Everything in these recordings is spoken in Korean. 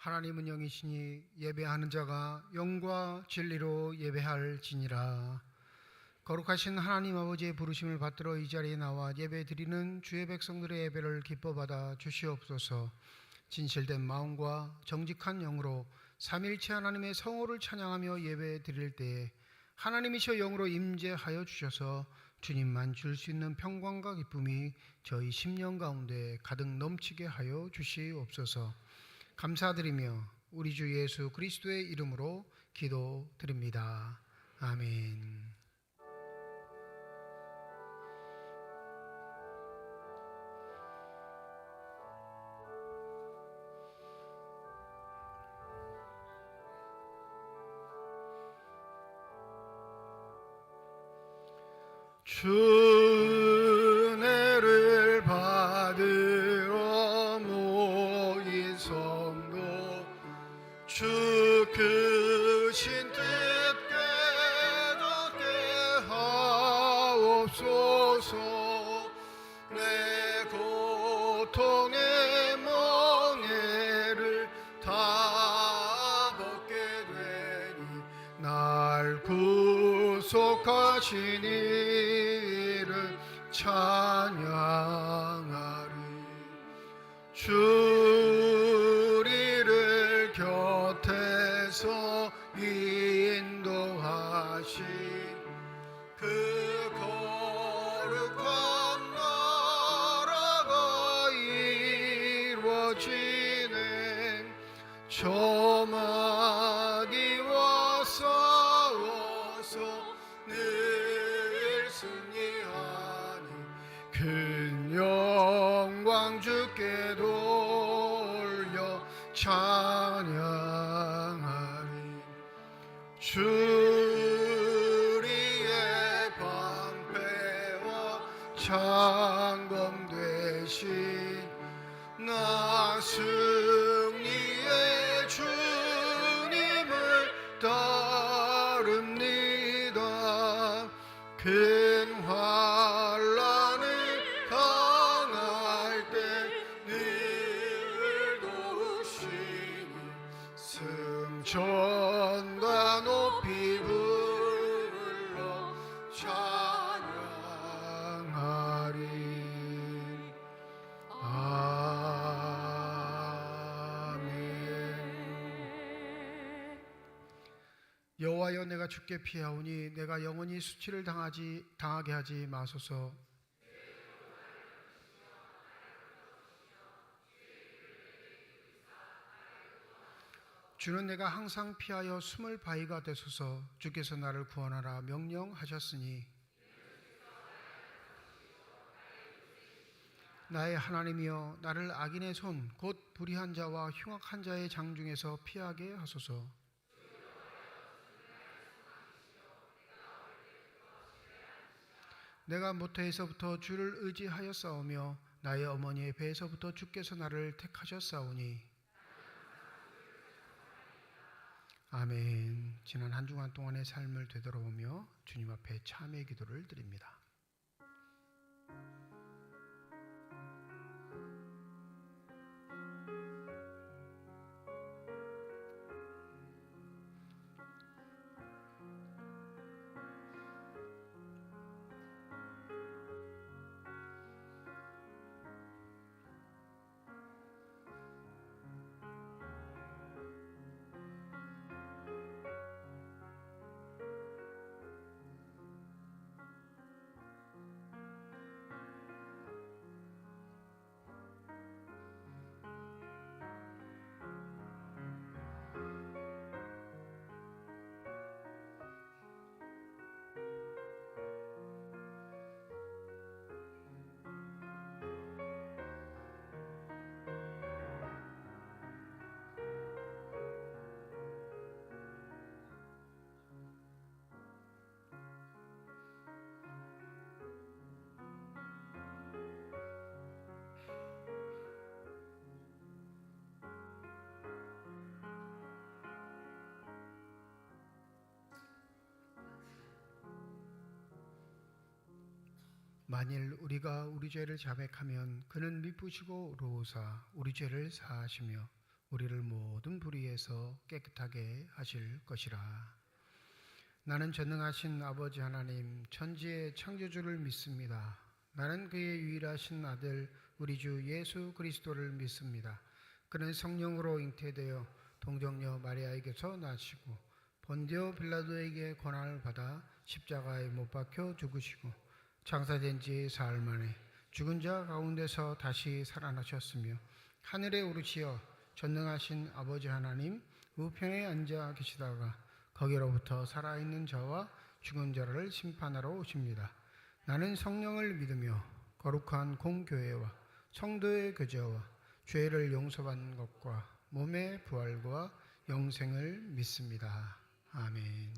하나님은 영이시니 예배하는 자가 영과 진리로 예배할지니라. 거룩하신 하나님 아버지의 부르심을 받들어 이 자리에 나와 예배드리는 주의 백성들의 예배를 기뻐받아 주시옵소서. 진실된 마음과 정직한 영으로 삼위일체 하나님의 성호를 찬양하며 예배드릴 때에 하나님이시여 영으로 임재하여 주셔서 주님만 줄 수 있는 평강과 기쁨이 저희 심령 가운데 가득 넘치게 하여 주시옵소서. 감사드리며 우리 주 예수 그리스도의 이름으로 기도드립니다. 아멘. 주은혜를 받으러 모인 성도 주 크신 뜻 깨닫게 하옵소서. 내 고통의 멍에를 다 벗게 되니 날 구속하신 이를 찬양하리. 주리를 곁에서 인도하신 그 거룩한 나라가 이루어지네. 저마디와 싸워서 늘 승리하니 큰 영광 주께 돌려 찬양하리. 주리의 방패와 창검 되신 나 승리의 주님을 따릅니다. 큰 환난을 당할 때 늘 도우시니 승천과 높이 불러 찬양하리. 아멘. 여호와여, 내가 주께 피하오니 내가 영원히 수치를 당하게 하지 마소서. 주는 내가 항상 피하여 숨을 바위가 되소서. 주께서 나를 구원하라 명령하셨으니 나의 하나님이여, 나를 악인의 손 곧 불의한 자와 흉악한 자의 장 중에서 피하게 하소서. 내가 모태에서부터 주를 의지하였사오며 나의 어머니의 배에서부터 주께서 나를 택하셨사오니. 아멘. 지난 한 주간 동안의 삶을 되돌아보며 주님 앞에 참회의 기도를 드립니다. 만일 우리가 우리 죄를 자백하면 그는 미쁘시고 의로우사 우리 죄를 사하시며 우리를 모든 불의에서 깨끗하게 하실 것이라. 나는 전능하신 아버지 하나님 천지의 창조주를 믿습니다. 나는 그의 유일하신 아들 우리 주 예수 그리스도를 믿습니다. 그는 성령으로 잉태되어 동정녀 마리아에게서 나시고 본디오 빌라도에게 고난을 받아 십자가에 못 박혀 죽으시고 장사된 지 사흘 만에 죽은 자 가운데서 다시 살아나셨으며 하늘에 오르시어 전능하신 아버지 하나님 우편에 앉아 계시다가 거기로부터 살아있는 자와 죽은 자를 심판하러 오십니다. 나는 성령을 믿으며 거룩한 공교회와 성도의 교제와 죄를 용서받는 것과 몸의 부활과 영생을 믿습니다. 아멘.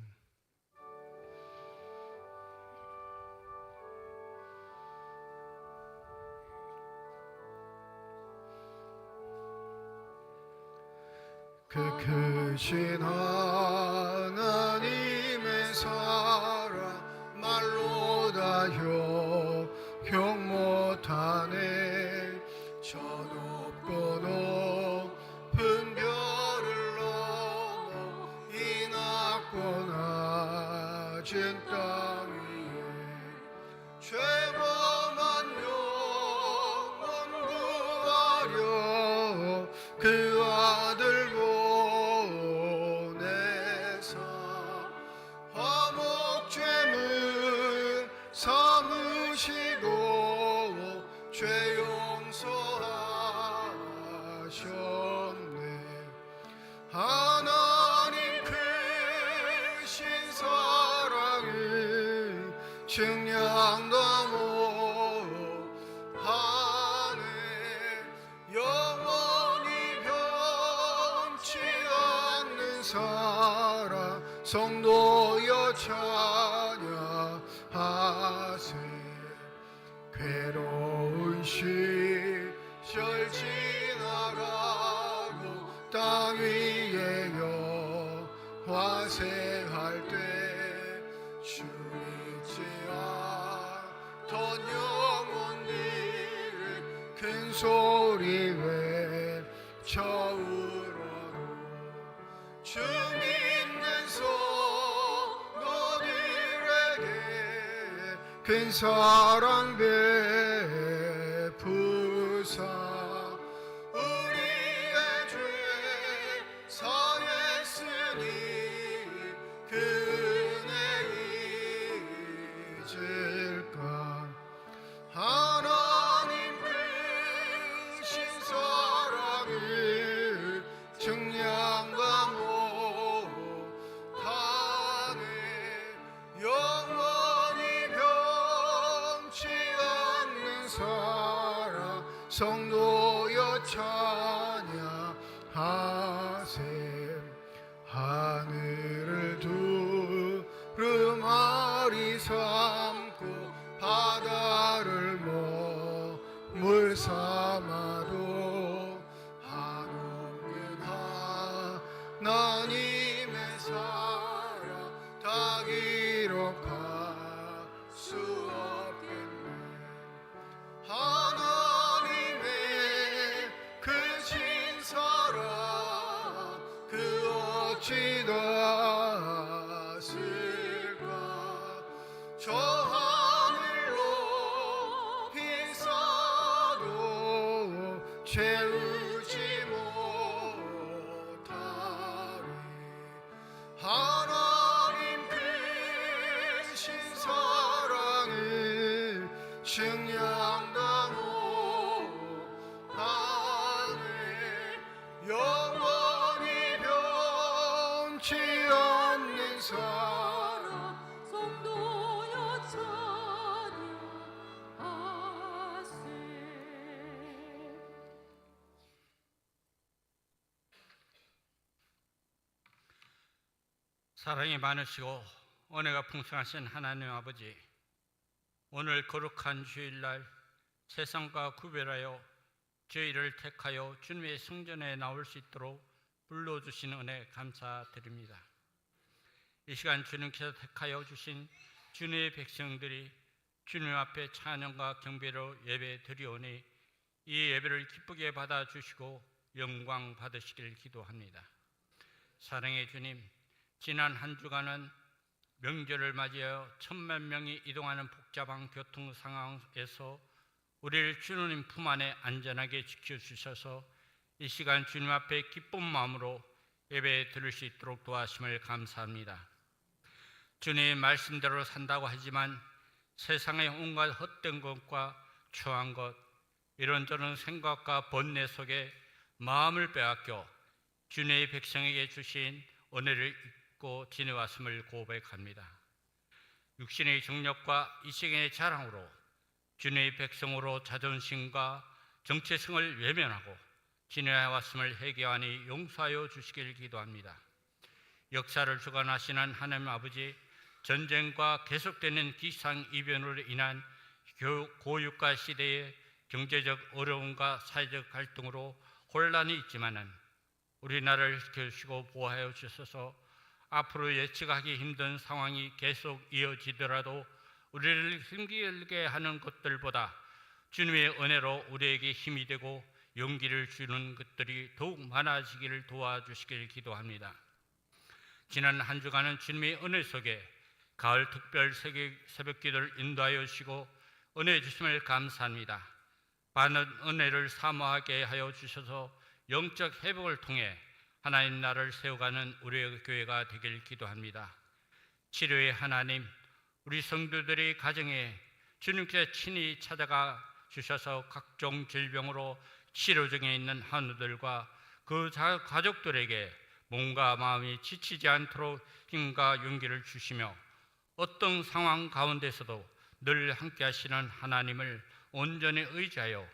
그 크신 하나님의 사랑 말로 다 효용 못하네. 저 높고 높은 별을 넘어 이 낮고 낮은 땅 위에 죄범한 영혼 구하려 그 아들 보내사 화목죄물 삼으시고 죄 용서하셨네. 하나님 크신 사랑을 증량다 못하네. 영원히 변치 않는 사랑 성도여 찬양하세. 괴로운 시절 지나가고 땅 위에 여화세할 때 주 잊지 않던 영혼들을 큰 소리 외쳐 울어도 주 믿는 성도들에게 큰 사랑 베푸사 우리의 죄 사했으니 그 은혜 잊을까. 하나님 크신 사랑을 증량과 못하네. 영원히 변치 않는 사랑 성도여 찬양하세. 하늘을 두루마리 삼고 바다를 물 삼아도 한없는 하나님의 사랑 다 기록할 수 없겠네. 하나님의 크신 사랑 그 어찌 닿았을까. 저 하늘로 비싸도 채우지 못하리. 하나님 크신 사랑을 증량다 못하네. 영원히 변치 않는 사랑 성도여 찬양하세. 사랑이 많으시고 은혜가 풍성하신 하나님 아버지, 오늘 거룩한 주일날 세상과 구별하여 저희를 택하여 주님의 성전에 나올 수 있도록 불러주신 은혜 감사드립니다. 이 시간 주님께서 택하여 주신 주님의 백성들이 주님 앞에 찬양과 경배로 예배 드리오니 이 예배를 기쁘게 받아주시고 영광 받으시길 기도합니다. 사랑의 주님, 지난 한 주간은 명절을 맞이하여 천만 명이 이동하는 복잡한 교통 상황에서 우리를 주님 품 안에 안전하게 지켜주셔서 이 시간 주님 앞에 기쁜 마음으로 예배 드릴 수 있도록 도와주심을 감사합니다. 주님의 말씀대로 산다고 하지만 세상의 온갖 헛된 것과 추한 것, 이런저런 생각과 번뇌 속에 마음을 빼앗겨 주님의 백성에게 주신 은혜를 잊고 지내왔음을 고백합니다. 육신의 정력과 이 세계의 자랑으로 주님의 백성으로 자존심과 정체성을 외면하고 지내왔음을 회개하니 용서하여 주시길 기도합니다. 역사를 주관하시는 하나님 아버지, 전쟁과 계속되는 기상이변으로 인한 고유가 시대의 경제적 어려움과 사회적 갈등으로 혼란이 있지만은 우리나라를 지켜주시고 보호하여 주셔서 앞으로 예측하기 힘든 상황이 계속 이어지더라도 우리를 힘들게 하는 것들보다 주님의 은혜로 우리에게 힘이 되고 용기를 주는 것들이 더욱 많아지기를 도와주시길 기도합니다. 지난 한 주간은 주님의 은혜 속에 가을 특별 새벽 기도를 인도하여 주시고 은혜 주심을 감사합니다. 많은 은혜를 사모하게 하여 주셔서 영적 회복을 통해 하나님 나라를 세워가는 우리의 교회가 되길 기도합니다. 치료의 하나님, 우리 성도들의 가정에 주님께서 친히 찾아가 주셔서 각종 질병으로 치료 중에 있는 환우들과 그 가족들에게 몸과 마음이 지치지 않도록 힘과 용기를 주시며 어떤 상황 가운데서도 늘 함께 하시는 하나님을 온전히 의지하여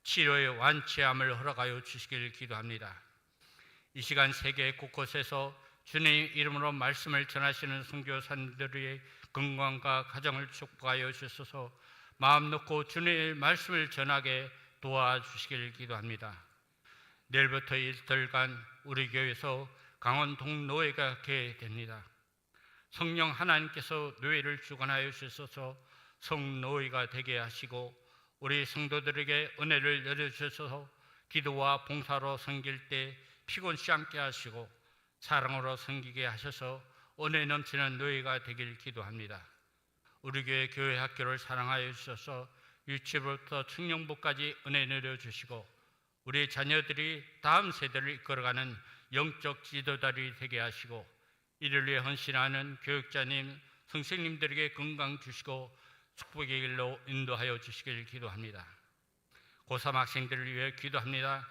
치료의 완치함을 허락하여 주시길 기도합니다. 이 시간 세계 곳곳에서 주님의 이름으로 말씀을 전하시는 선교사님들의 건강과 가정을 축복하여 주셔서 마음 놓고 주님의 말씀을 전하게 도와주시길 기도합니다. 내일부터 이틀간 우리 교회에서 강원 동노회가 개회됩니다. 성령 하나님께서 노회를 주관하여 주셔서 성노회가 되게 하시고 우리 성도들에게 은혜를 열어주셔서 기도와 봉사로 섬길 때 피곤치 않게 하시고 사랑으로 섬기게 하셔서 은혜 넘치는 노예가 되길 기도합니다. 우리 교회 학교를 사랑하여 주셔서 유치부터 청년부까지 은혜 내려주시고 우리 자녀들이 다음 세대를 이끌어가는 영적 지도자들이 되게 하시고 이를 위해 헌신하는 교육자님, 선생님들에게 건강 주시고 축복의 길로 인도하여 주시길 기도합니다. 고3 학생들을 위해 기도합니다.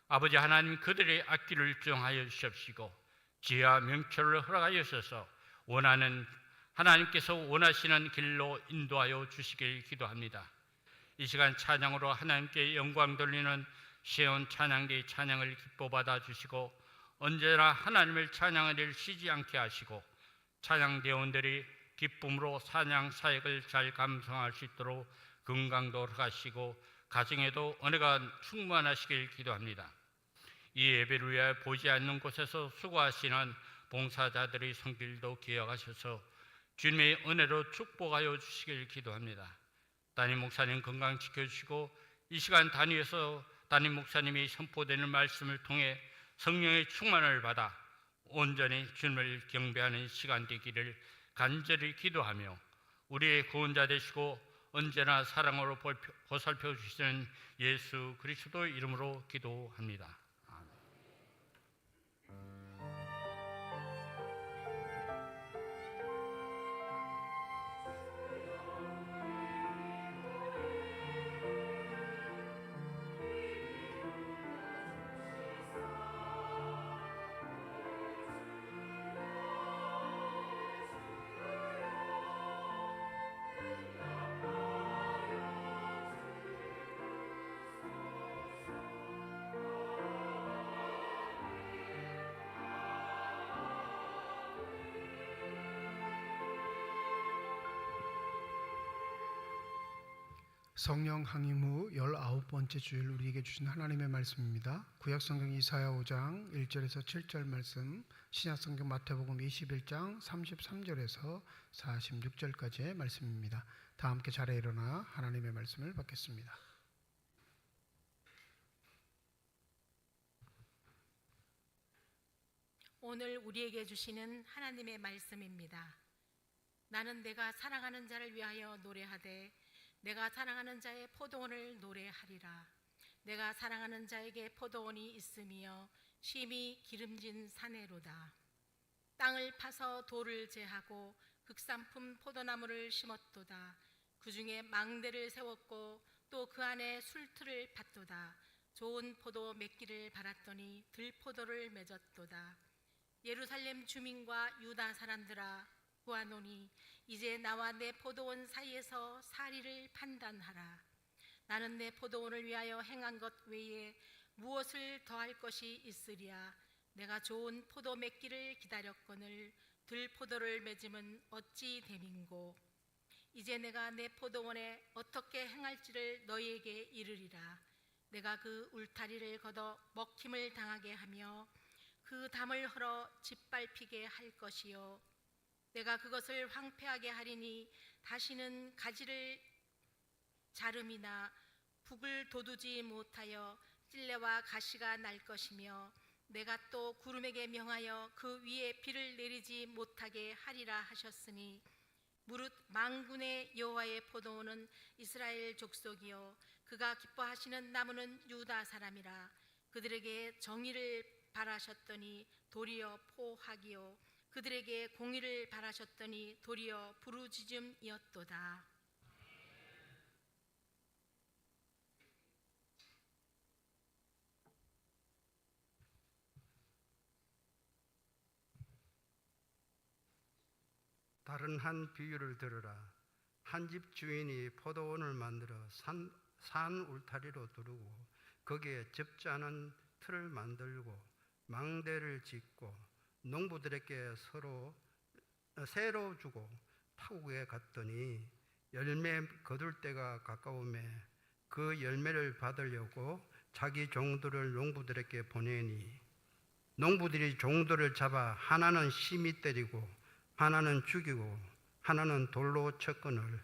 아버지 하나님, 그들의 앞길을 정하여 주십시고 지혜와 명철을 허락하여 주셔서 하나님께서 원하시는 길로 인도하여 주시길 기도합니다. 이 시간 찬양으로 하나님께 영광 돌리는 시온 찬양대의 찬양을 기뻐 받아 주시고 언제나 하나님을 찬양하기를 쉬지 않게 하시고 찬양대원들이 기쁨으로 찬양 사역을 잘 감당할 수 있도록 건강도 허락하시고 가정에도 은혜가 충만하시길 기도합니다. 이 예배를 위하여 보지 않는 곳에서 수고하시는 봉사자들의 손길도 기억하셔서 주님의 은혜로 축복하여 주시길 기도합니다. 담임 목사님 건강 지켜주시고 이 시간 단위에서 담임 목사님이 선포되는 말씀을 통해 성령의 충만을 받아 온전히 주님을 경배하는 시간 되기를 간절히 기도하며 우리의 구원자 되시고 언제나 사랑으로 보살펴 주시는 예수 그리스도 이름으로 기도합니다. 성령 항임 후 19번째 주일 우리에게 주신 하나님의 말씀입니다. 구약성경 이사야 5장 1절에서 7절 말씀, 신약성경 마태복음 21장 33절에서 46절까지의 말씀입니다. 다 함께 자리에 일어나 하나님의 말씀을 받겠습니다. 오늘 우리에게 주시는 하나님의 말씀입니다. 나는 내가 사랑하는 자를 위하여 노래하되 내가 사랑하는 자의 포도원을 노래하리라. 내가 사랑하는 자에게 포도원이 있으며 심히 기름진 사내로다. 땅을 파서 돌을 제하고 극산품 포도나무를 심었도다. 그 중에 망대를 세웠고 또 그 안에 술틀을 팠도다. 좋은 포도 맺기를 바랐더니 들포도를 맺었도다. 예루살렘 주민과 유다 사람들아 구하노니 이제 나와 내 포도원 사이에서 사리를 판단하라. 나는 내 포도원을 위하여 행한 것 외에 무엇을 더할 것이 있으랴. 내가 좋은 포도 맺기를 기다렸거늘 들포도를 맺음은 어찌 됨인고. 이제 내가 내 포도원에 어떻게 행할지를 너희에게 이르리라. 내가 그 울타리를 걷어 먹힘을 당하게 하며 그 담을 헐어 짓밟히게 할 것이요 내가 그것을 황폐하게 하리니 다시는 가지를 자름이나 북을 돋우지 못하여 찔레와 가시가 날 것이며 내가 또 구름에게 명하여 그 위에 비를 내리지 못하게 하리라 하셨으니 무릇 만군의 여호와의 포도원은 이스라엘 족속이요 그가 기뻐하시는 나무는 유다 사람이라. 그들에게 정의를 바라셨더니 도리어 포악이요 그들에게 공의를 바라셨더니 도리어 부르짖음이었도다. 다른 한 비유를 들으라. 한 집 주인이 포도원을 만들어 산 울타리로 두르고 거기에 접지 않은 틀을 만들고 망대를 짓고 농부들에게 새로 주고 파국에 갔더니 열매 거둘 때가 가까우매 그 열매를 받으려고 자기 종들을 농부들에게 보내니 농부들이 종들을 잡아 하나는 심히 때리고 하나는 죽이고 하나는 돌로 쳤거늘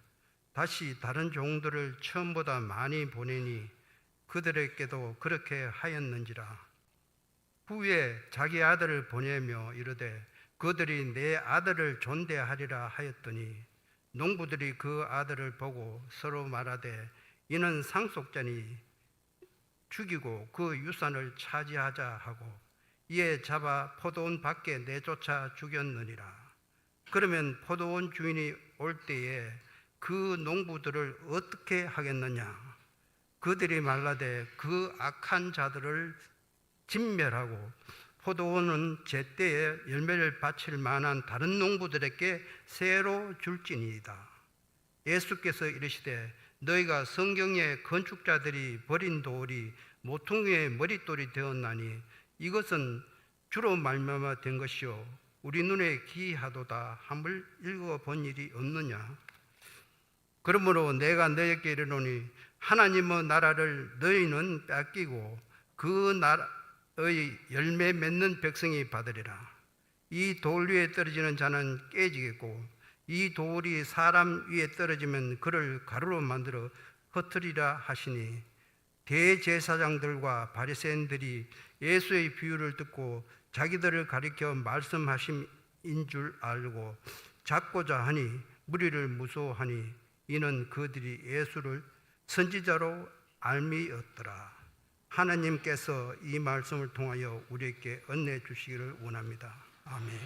다시 다른 종들을 처음보다 많이 보내니 그들에게도 그렇게 하였는지라. 후에 자기 아들을 보내며 이르되 그들이 내 아들을 존대하리라 하였더니 농부들이 그 아들을 보고 서로 말하되 이는 상속자니 죽이고 그 유산을 차지하자 하고 이에 잡아 포도원 밖에 내쫓아 죽였느니라. 그러면 포도원 주인이 올 때에 그 농부들을 어떻게 하겠느냐? 그들이 말하되 그 악한 자들을 진멸하고 포도원은 제때에 열매를 바칠 만한 다른 농부들에게 새로 줄지니이다. 예수께서 이르시되 너희가 성경의 건축자들이 버린 돌이 모퉁이의 머릿돌이 되었나니 이것은 주로 말미암아 된 것이요 우리 눈에 기이하도다 함을 읽어본 일이 없느냐. 그러므로 내가 너희에게 이르노니 하나님의 나라를 너희는 뺏기고 그 나라의 열매 맺는 백성이 받으리라. 이 돌 위에 떨어지는 자는 깨지겠고 이 돌이 사람 위에 떨어지면 그를 가루로 만들어 흩으리라 하시니 대제사장들과 바리새인들이 예수의 비유를 듣고 자기들을 가리켜 말씀하심인 줄 알고 잡고자 하니 무리를 무서워하니 이는 그들이 예수를 선지자로 알미였더라. 하나님께서 이 말씀을 통하여 우리에게 은혜 주시기를 원합니다. 아멘.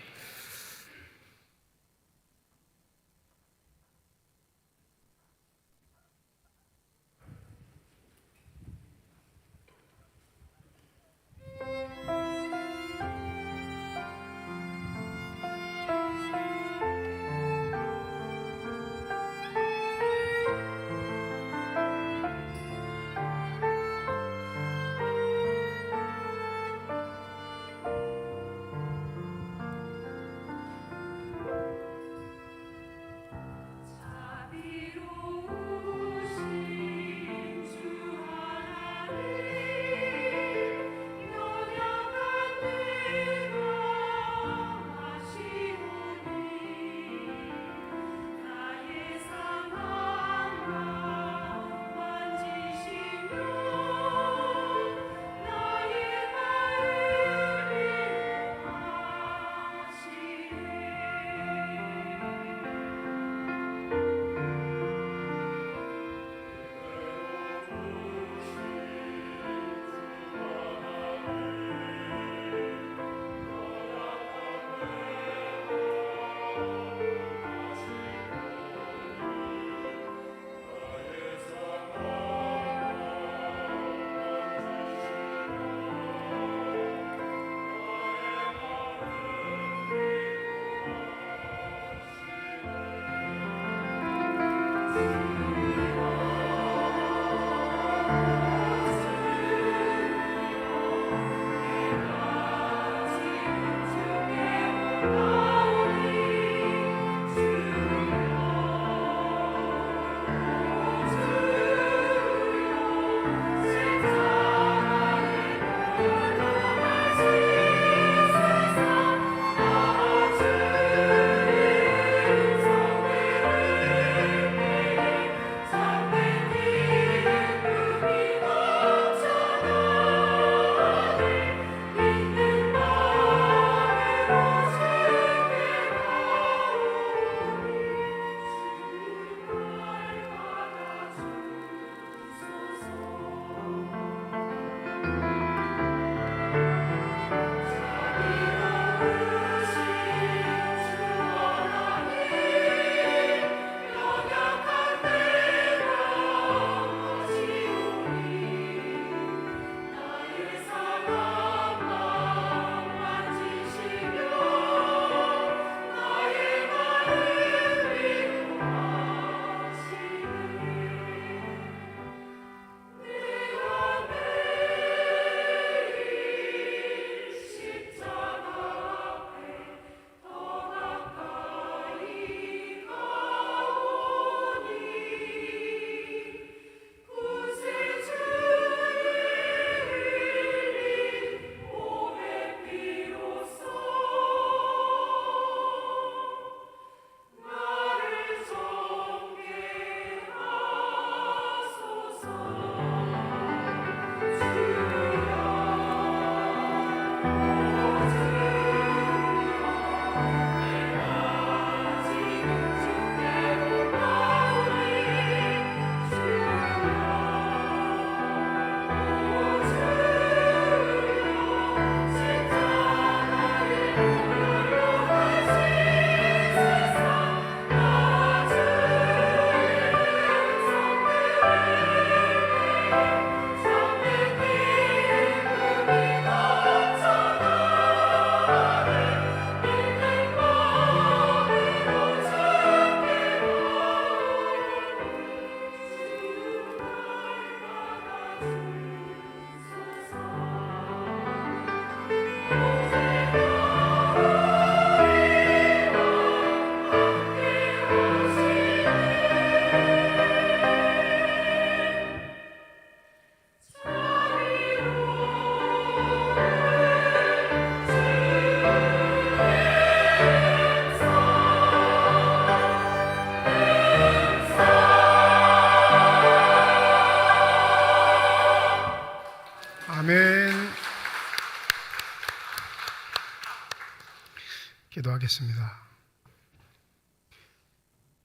기도하겠습니다.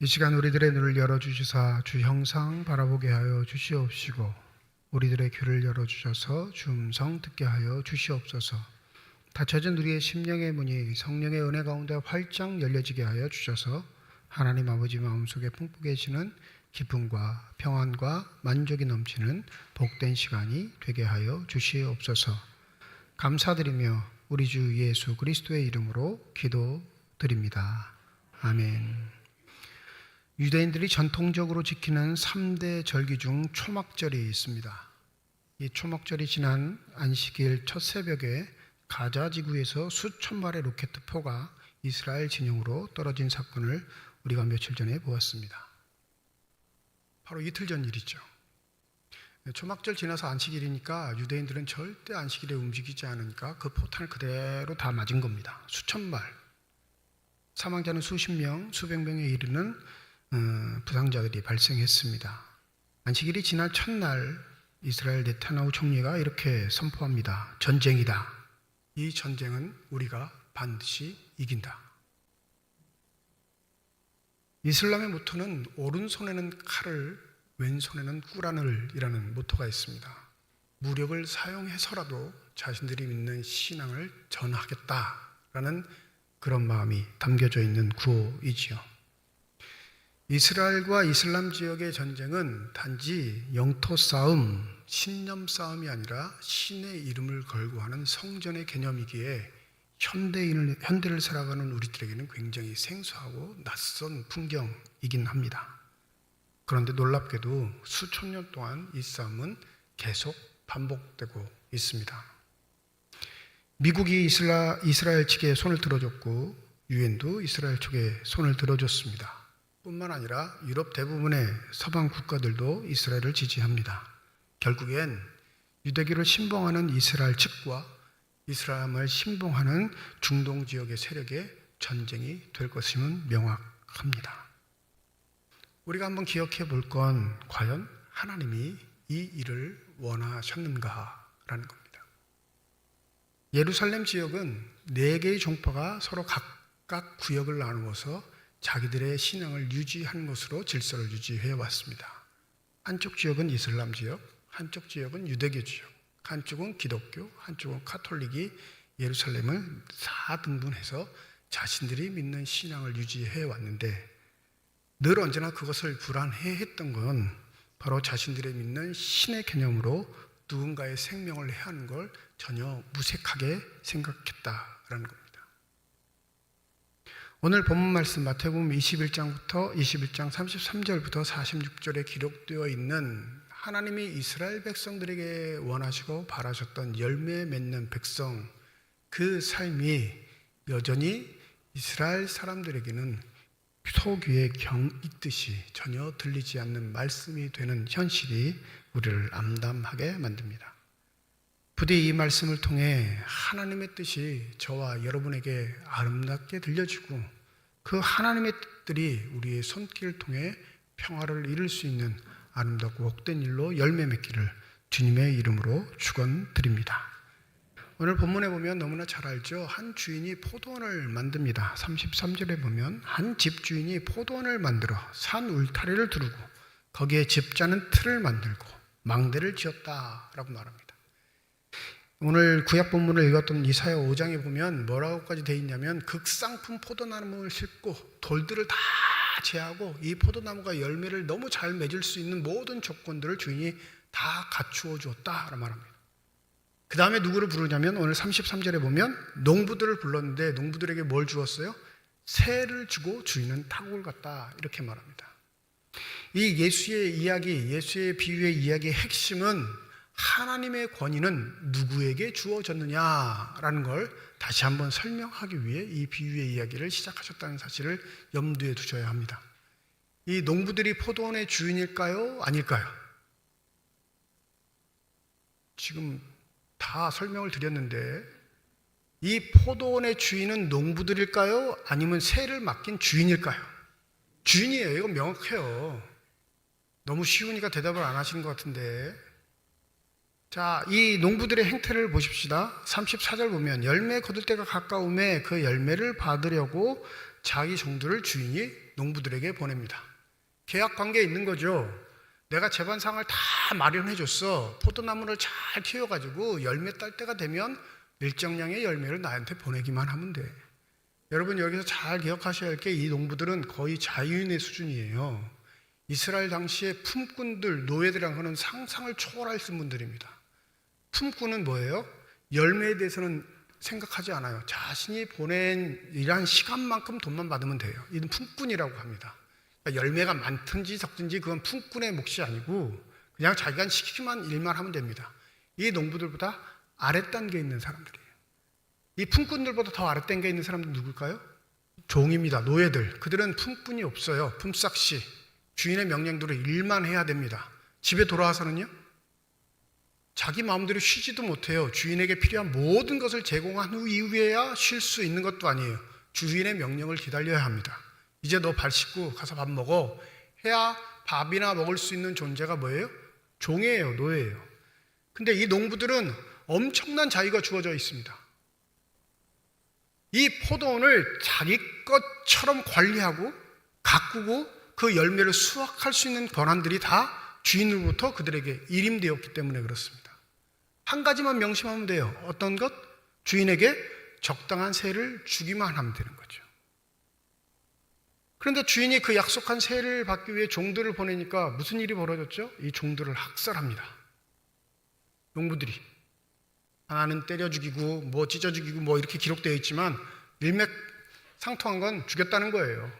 이 시간 우리들의 눈을 열어주시사 주 형상 바라보게 하여 주시옵시고 우리들의 귀를 열어주셔서 주 음성 듣게 하여 주시옵소서. 닫혀진 우리의 심령의 문이 성령의 은혜 가운데 활짝 열려지게 하여 주셔서 하나님 아버지 마음속에 품고 계시는 기쁨과 평안과 만족이 넘치는 복된 시간이 되게 하여 주시옵소서. 감사드리며 우리 주 예수 그리스도의 이름으로 기도드립니다. 아멘. 유대인들이 전통적으로 지키는 3대 절기 중 초막절이 있습니다. 이 초막절이 지난 안식일 첫 새벽에 가자 지구에서 수천 발의 로켓포가 이스라엘 진영으로 떨어진 사건을 우리가 며칠 전에 보았습니다. 바로 이틀 전 일이죠. 초막절 지나서 안식일이니까 유대인들은 절대 안식일에 움직이지 않으니까 그 포탄을 그대로 다 맞은 겁니다. 수천 발. 사망자는 수십 명, 수백 명에 이르는 부상자들이 발생했습니다. 안식일이 지난 첫날 이스라엘 네타냐후 총리가 이렇게 선포합니다. 전쟁이다. 이 전쟁은 우리가 반드시 이긴다. 이슬람의 모토는 오른손에는 칼을, 왼손에는 꾸란을이라는 모토가 있습니다. 무력을 사용해서라도 자신들이 믿는 신앙을 전하겠다라는 그런 마음이 담겨져 있는 구호이지요. 이스라엘과 이슬람 지역의 전쟁은 단지 영토 싸움, 신념 싸움이 아니라 신의 이름을 걸고 하는 성전의 개념이기에 현대를 살아가는 우리들에게는 굉장히 생소하고 낯선 풍경이긴 합니다. 그런데 놀랍게도 수천 년 동안 이 싸움은 계속 반복되고 있습니다. 미국이 이스라엘 측에 손을 들어줬고 유엔도 이스라엘 측에 손을 들어줬습니다. 뿐만 아니라 유럽 대부분의 서방 국가들도 이스라엘을 지지합니다. 결국엔 유대교를 신봉하는 이스라엘 측과 이슬람을 신봉하는 중동 지역의 세력의 전쟁이 될 것임은 명확합니다. 우리가 한번 기억해 볼 건 과연 하나님이 이 일을 원하셨는가라는 겁니다. 예루살렘 지역은 4개의 종파가 서로 각각 구역을 나누어서 자기들의 신앙을 유지하는 것으로 질서를 유지해 왔습니다. 한쪽 지역은 이슬람 지역, 한쪽 지역은 유대교 지역, 한쪽은 기독교, 한쪽은 카톨릭이 예루살렘을 4등분해서 자신들이 믿는 신앙을 유지해 왔는데 늘 언제나 그것을 불안해했던 건 바로 자신들의 믿는 신의 개념으로 누군가의 생명을 해하는 걸 전혀 무색하게 생각했다라는 겁니다. 오늘 본문 말씀 마태복음 21장 33절부터 46절에 기록되어 있는 하나님이 이스라엘 백성들에게 원하시고 바라셨던 열매 맺는 백성, 그 삶이 여전히 이스라엘 사람들에게는 소귀에 경 있듯이 전혀 들리지 않는 말씀이 되는 현실이 우리를 암담하게 만듭니다. 부디 이 말씀을 통해 하나님의 뜻이 저와 여러분에게 아름답게 들려지고 그 하나님의 뜻들이 우리의 손길을 통해 평화를 이룰 수 있는 아름답고 복된 일로 열매 맺기를 주님의 이름으로 축원드립니다. 오늘 본문에 보면 너무나 잘 알죠. 한 주인이 포도원을 만듭니다. 33절에 보면 한 집주인이 포도원을 만들어 산 울타리를 두르고 거기에 집 짜는 틀을 만들고 망대를 지었다라고 말합니다. 오늘 구약 본문을 읽었던 이사야 5장에 보면 뭐라고까지 되어 있냐면 극상품 포도나무를 심고 돌들을 다 제하고 이 포도나무가 열매를 너무 잘 맺을 수 있는 모든 조건들을 주인이 다 갖추어 주었다라고 말합니다. 그 다음에 누구를 부르냐면 오늘 33절에 보면 농부들을 불렀는데 농부들에게 뭘 주었어요? 새를 주고 주인은 탁옥을 갔다 이렇게 말합니다. 이 예수의 이야기, 예수의 비유의 이야기의 핵심은 하나님의 권위는 누구에게 주어졌느냐라는 걸 다시 한번 설명하기 위해 이 비유의 이야기를 시작하셨다는 사실을 염두에 두셔야 합니다. 이 농부들이 포도원의 주인일까요? 아닐까요? 지금 다 설명을 드렸는데 이 포도원의 주인은 농부들일까요? 아니면 새를 맡긴 주인일까요? 주인이에요. 이건 명확해요. 너무 쉬우니까 대답을 안 하시는 것 같은데 자, 이 농부들의 행태를 보십시다. 34절 보면 열매 거둘 때가 가까움에 그 열매를 받으려고 자기 종들을 주인이 농부들에게 보냅니다. 계약 관계에 있는 거죠. 내가 재반상을 다 마련해 줬어. 포도나무를 잘 키워가지고 열매 딸 때가 되면 일정량의 열매를 나한테 보내기만 하면 돼. 여러분 여기서 잘 기억하셔야 할 게 이 농부들은 거의 자유인의 수준이에요. 이스라엘 당시의 품꾼들, 노예들이란 거는 상상을 초월할 분들입니다. 품꾼은 뭐예요? 열매에 대해서는 생각하지 않아요. 자신이 보낸 일한 시간만큼 돈만 받으면 돼요. 이는 품꾼이라고 합니다. 그러니까 열매가 많든지 적든지 그건 품꾼의 몫이 아니고 그냥 자기가 시키기만 일만 하면 됩니다. 이 농부들보다 아랫단계에 있는 사람들이에요. 이 품꾼들보다 더 아랫단계에 있는 사람들은 누굴까요? 종입니다. 노예들. 그들은 품꾼이 없어요. 품삯이. 주인의 명령대로 일만 해야 됩니다. 집에 돌아와서는요? 자기 마음대로 쉬지도 못해요. 주인에게 필요한 모든 것을 제공한 후 이후에야 쉴 수 있는 것도 아니에요. 주인의 명령을 기다려야 합니다. 이제 너 발 씻고 가서 밥 먹어 해야 밥이나 먹을 수 있는 존재가 뭐예요? 종이에요. 노예예요. 근데 이 농부들은 엄청난 자유가 주어져 있습니다. 이 포도원을 자기 것처럼 관리하고 가꾸고 그 열매를 수확할 수 있는 권한들이 다 주인으로부터 그들에게 일임되었기 때문에 그렇습니다. 한 가지만 명심하면 돼요. 어떤 것? 주인에게 적당한 세를 주기만 하면 되는 거죠. 그런데 주인이 그 약속한 세를 받기 위해 종들을 보내니까 무슨 일이 벌어졌죠? 이 종들을 학살합니다. 농부들이. 하나는 때려 죽이고 뭐 찢어 죽이고 뭐 이렇게 기록되어 있지만 일맥상통한 건 죽였다는 거예요.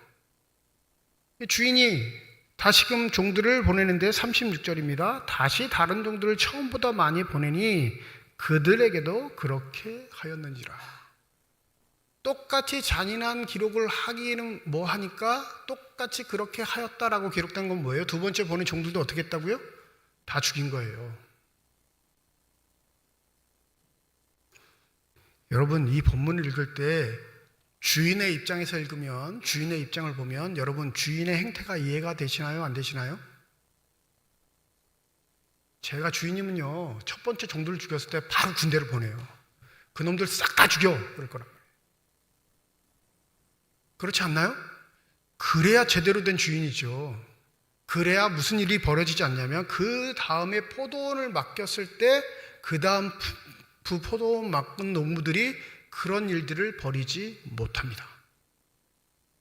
주인이 다시금 종들을 보내는데 36절입니다. 다시 다른 종들을 처음보다 많이 보내니 그들에게도 그렇게 하였는지라. 똑같이 잔인한 기록을 하기에는 뭐 하니까 똑같이 그렇게 하였다라고 기록된 건 뭐예요? 두 번째 보낸 종들도 어떻게 했다고요? 다 죽인 거예요. 여러분 이 본문을 읽을 때 주인의 입장에서 읽으면 주인의 입장을 보면 여러분 주인의 행태가 이해가 되시나요? 안 되시나요? 제가 주인이면요 첫 번째 종들을 죽였을 때 바로 군대를 보내요. 그놈들 싹 다 죽여 그럴 거란 말이에요. 그렇지 않나요? 그래야 제대로 된 주인이죠. 그래야 무슨 일이 벌어지지 않냐면 그 다음에 포도원을 맡겼을 때 그 다음 포도원 맡은 농부들이 그런 일들을 벌이지 못합니다.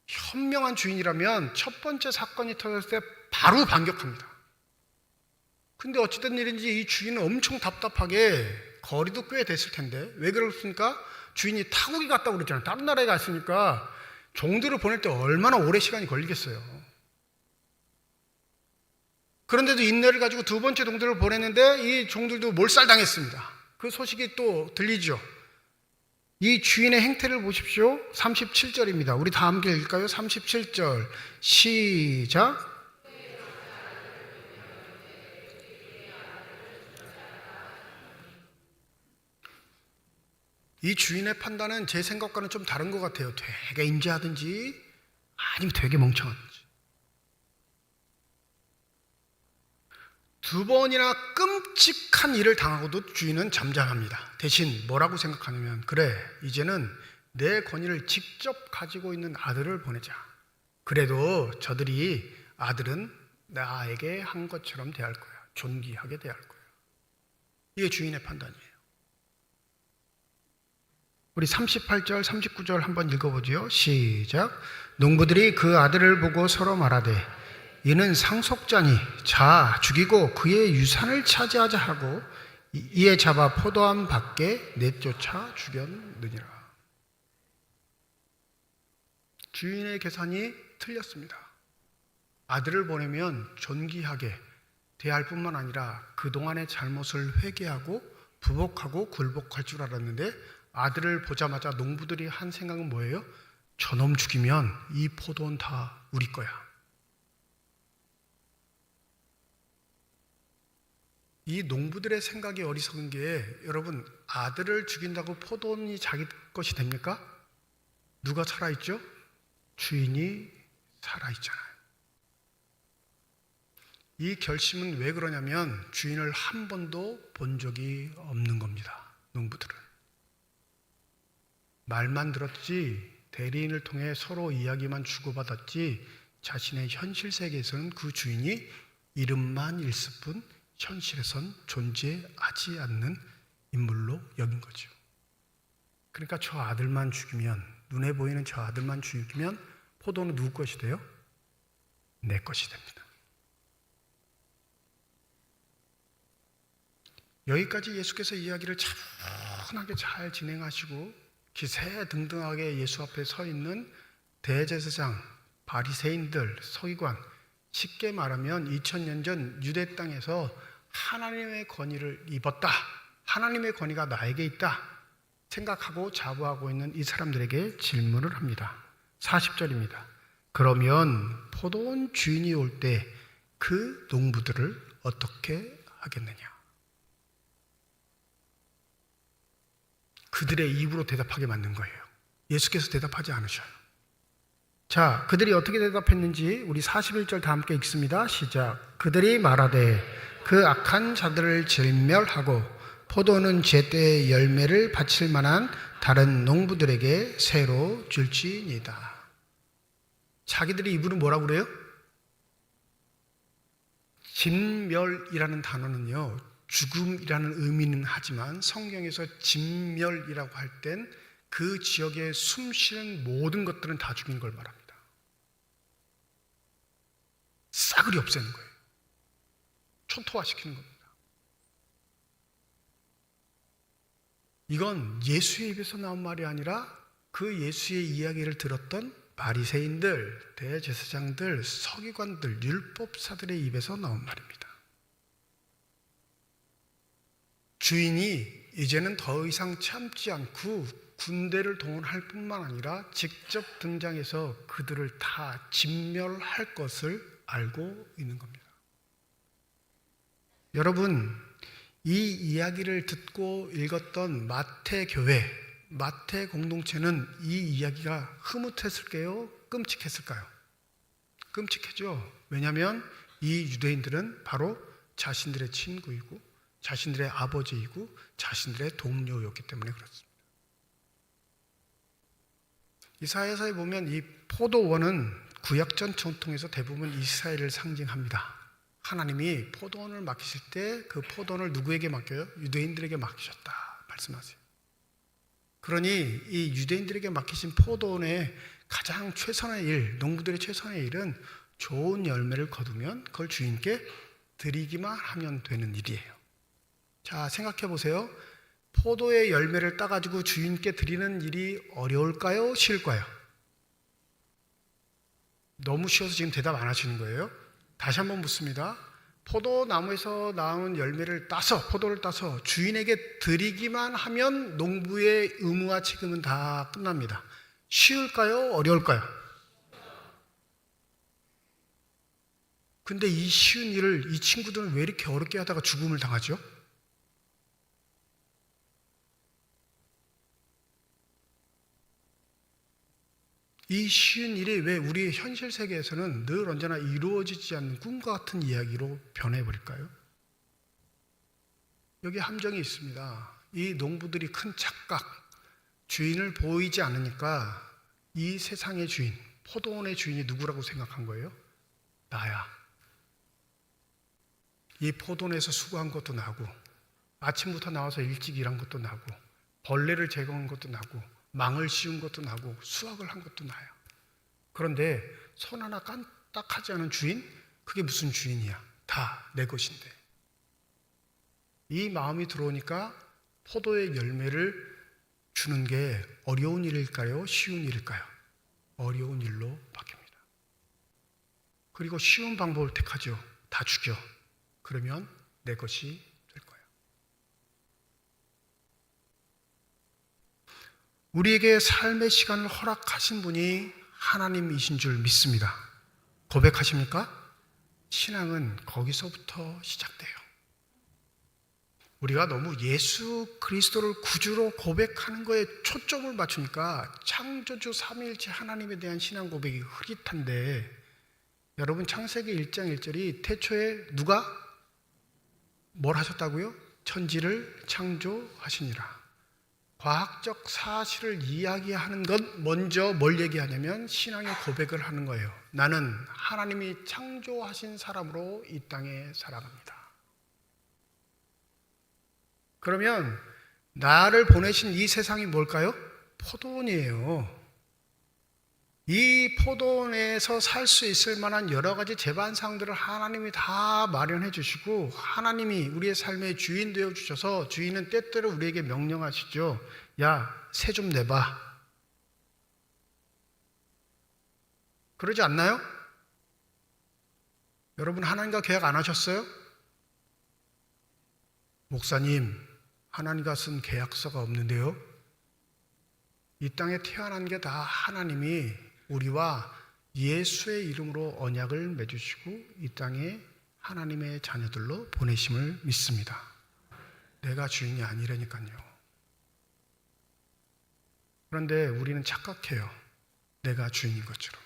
현명한 주인이라면 첫 번째 사건이 터졌을 때 바로 반격합니다. 근데 어찌된 일인지 이 주인은 엄청 답답하게 거리도 꽤 됐을 텐데 왜 그렇습니까? 주인이 타국이 갔다고 그랬잖아요. 다른 나라에 갔으니까 종들을 보낼 때 얼마나 오래 시간이 걸리겠어요. 그런데도 인내를 가지고 두 번째 종들을 보냈는데 이 종들도 몰살당했습니다. 그 소식이 또 들리죠. 이 주인의 행태를 보십시오. 37절입니다. 우리 다 함께 읽을까요? 37절 시작. 이 주인의 판단은 제 생각과는 좀 다른 것 같아요. 되게 인지하든지 아니면 되게 멍청하든지. 두 번이나 끔찍한 일을 당하고도 주인은 잠잠합니다. 대신 뭐라고 생각하냐면 그래 이제는 내 권위를 직접 가지고 있는 아들을 보내자. 그래도 저들이 아들은 나에게 한 것처럼 대할 거야. 존귀하게 대할 거야. 이게 주인의 판단이에요. 우리 38절 39절 한번 읽어보죠. 시작. 농부들이 그 아들을 보고 서로 말하되 이는 상속자니 자 죽이고 그의 유산을 차지하자 하고 이에 잡아 포도원 밖에 내쫓아 죽였느니라. 주인의 계산이 틀렸습니다. 아들을 보내면 존귀하게 대할 뿐만 아니라 그동안의 잘못을 회개하고 부복하고 굴복할 줄 알았는데 아들을 보자마자 농부들이 한 생각은 뭐예요? 저놈 죽이면 이 포도원 다 우리 거야. 이 농부들의 생각이 어리석은 게 여러분 아들을 죽인다고 포도원이 자기 것이 됩니까? 누가 살아있죠? 주인이 살아있잖아요. 이 결심은 왜 그러냐면 주인을 한 번도 본 적이 없는 겁니다. 농부들은 말만 들었지 대리인을 통해 서로 이야기만 주고받았지 자신의 현실 세계에서는 그 주인이 이름만 있을 뿐 현실에선 존재하지 않는 인물로 여긴 거죠. 그러니까 저 아들만 죽이면, 눈에 보이는 저 아들만 죽이면 포도는 누구 것이 돼요? 내 것이 됩니다. 여기까지 예수께서 이야기를 차분하게 잘 진행하시고 기세등등하게 예수 앞에 서 있는 대제사장, 바리새인들, 서기관, 쉽게 말하면 2000년 전 유대 땅에서 하나님의 권위를 입었다, 하나님의 권위가 나에게 있다 생각하고 자부하고 있는 이 사람들에게 질문을 합니다. 40절입니다. 그러면 포도원 주인이 올 때 그 농부들을 어떻게 하겠느냐? 그들의 입으로 대답하게 만든 거예요. 예수께서 대답하지 않으셔요. 자, 그들이 어떻게 대답했는지 우리 41절 다 함께 읽습니다. 시작. 그들이 말하되 그 악한 자들을 진멸하고 포도는 제때의 열매를 바칠 만한 다른 농부들에게 새로 줄지니이다. 자기들이 입으로 뭐라고 그래요? 진멸이라는 단어는요, 죽음이라는 의미는 하지만 성경에서 진멸이라고 할 땐 그 지역에 숨쉬는 모든 것들은 다 죽인 걸 말합니다. 싸그리 없애는 거예요. 초토화시키는 겁니다. 이건 예수의 입에서 나온 말이 아니라 그 예수의 이야기를 들었던 바리새인들, 대제사장들, 서기관들, 율법사들의 입에서 나온 말입니다. 주인이 이제는 더 이상 참지 않고 군대를 동원할 뿐만 아니라 직접 등장해서 그들을 다 진멸할 것을 알고 있는 겁니다. 여러분, 이 이야기를 듣고 읽었던 마태 교회, 마태 공동체는 이 이야기가 흐뭇했을까요? 끔찍했을까요? 끔찍했죠. 왜냐하면 이 유대인들은 바로 자신들의 친구이고 자신들의 아버지이고 자신들의 동료였기 때문에 그렇습니다. 이사야서에 보면 이 포도원은 구약전 전통에서 대부분 이스라엘을 상징합니다. 하나님이 포도원을 맡기실 때 그 포도원을 누구에게 맡겨요? 유대인들에게 맡기셨다 말씀하세요. 그러니 이 유대인들에게 맡기신 포도원의 가장 최선의 일, 농부들의 최선의 일은 좋은 열매를 거두면 그걸 주인께 드리기만 하면 되는 일이에요. 자, 생각해 보세요. 포도의 열매를 따가지고 주인께 드리는 일이 어려울까요? 쉬울까요? 너무 쉬워서 지금 대답 안 하시는 거예요? 다시 한번 묻습니다. 포도나무에서 나온 열매를 따서, 포도를 따서 주인에게 드리기만 하면 농부의 의무와 책임은 다 끝납니다. 쉬울까요? 어려울까요? 근데 이 쉬운 일을 이 친구들은 왜 이렇게 어렵게 하다가 죽음을 당하죠? 이 쉬운 일이 왜 우리의 현실 세계에서는 늘 언제나 이루어지지 않는 꿈과 같은 이야기로 변해버릴까요? 여기 함정이 있습니다. 이 농부들이 큰 착각, 주인을 보이지 않으니까 이 세상의 주인, 포도원의 주인이 누구라고 생각한 거예요? 나야. 이 포도원에서 수고한 것도 나고, 아침부터 나와서 일찍 일한 것도 나고, 벌레를 제거한 것도 나고, 망을 씌운 것도 나고, 수확을 한 것도 나요. 그런데 손 하나 까딱하지 않은 주인? 그게 무슨 주인이야? 다 내 것인데. 이 마음이 들어오니까 포도의 열매를 주는 게 어려운 일일까요? 쉬운 일일까요? 어려운 일로 바뀝니다. 그리고 쉬운 방법을 택하죠. 다 죽여. 그러면 내 것이 될 거예요. 우리에게 삶의 시간을 허락하신 분이 하나님이신 줄 믿습니다. 고백하십니까? 신앙은 거기서부터 시작돼요. 우리가 너무 예수 그리스도를 구주로 고백하는 거에 초점을 맞추니까 창조주 삼위일체 하나님에 대한 신앙 고백이 흐릿한데 여러분 창세기 1장 1절이 태초에 누가 뭘 하셨다고요? 천지를 창조하시니라. 과학적 사실을 이야기하는 것 먼저 뭘 얘기하냐면 신앙의 고백을 하는 거예요. 나는 하나님이 창조하신 사람으로 이 땅에 살아갑니다. 그러면 나를 보내신 이 세상이 뭘까요? 포도원이에요. 이 포도원에서 살 수 있을 만한 여러 가지 제반상들을 하나님이 다 마련해 주시고 하나님이 우리의 삶의 주인 되어 주셔서 주인은 때때로 우리에게 명령하시죠. 야, 새 좀 내봐. 그러지 않나요? 여러분 하나님과 계약 안 하셨어요? 목사님, 하나님과 쓴 계약서가 없는데요. 이 땅에 태어난 게 다 하나님이 우리와 예수의 이름으로 언약을 맺으시고 이 땅에 하나님의 자녀들로 보내심을 믿습니다. 내가 주인이 아니라니까요. 그런데 우리는 착각해요. 내가 주인인 것처럼.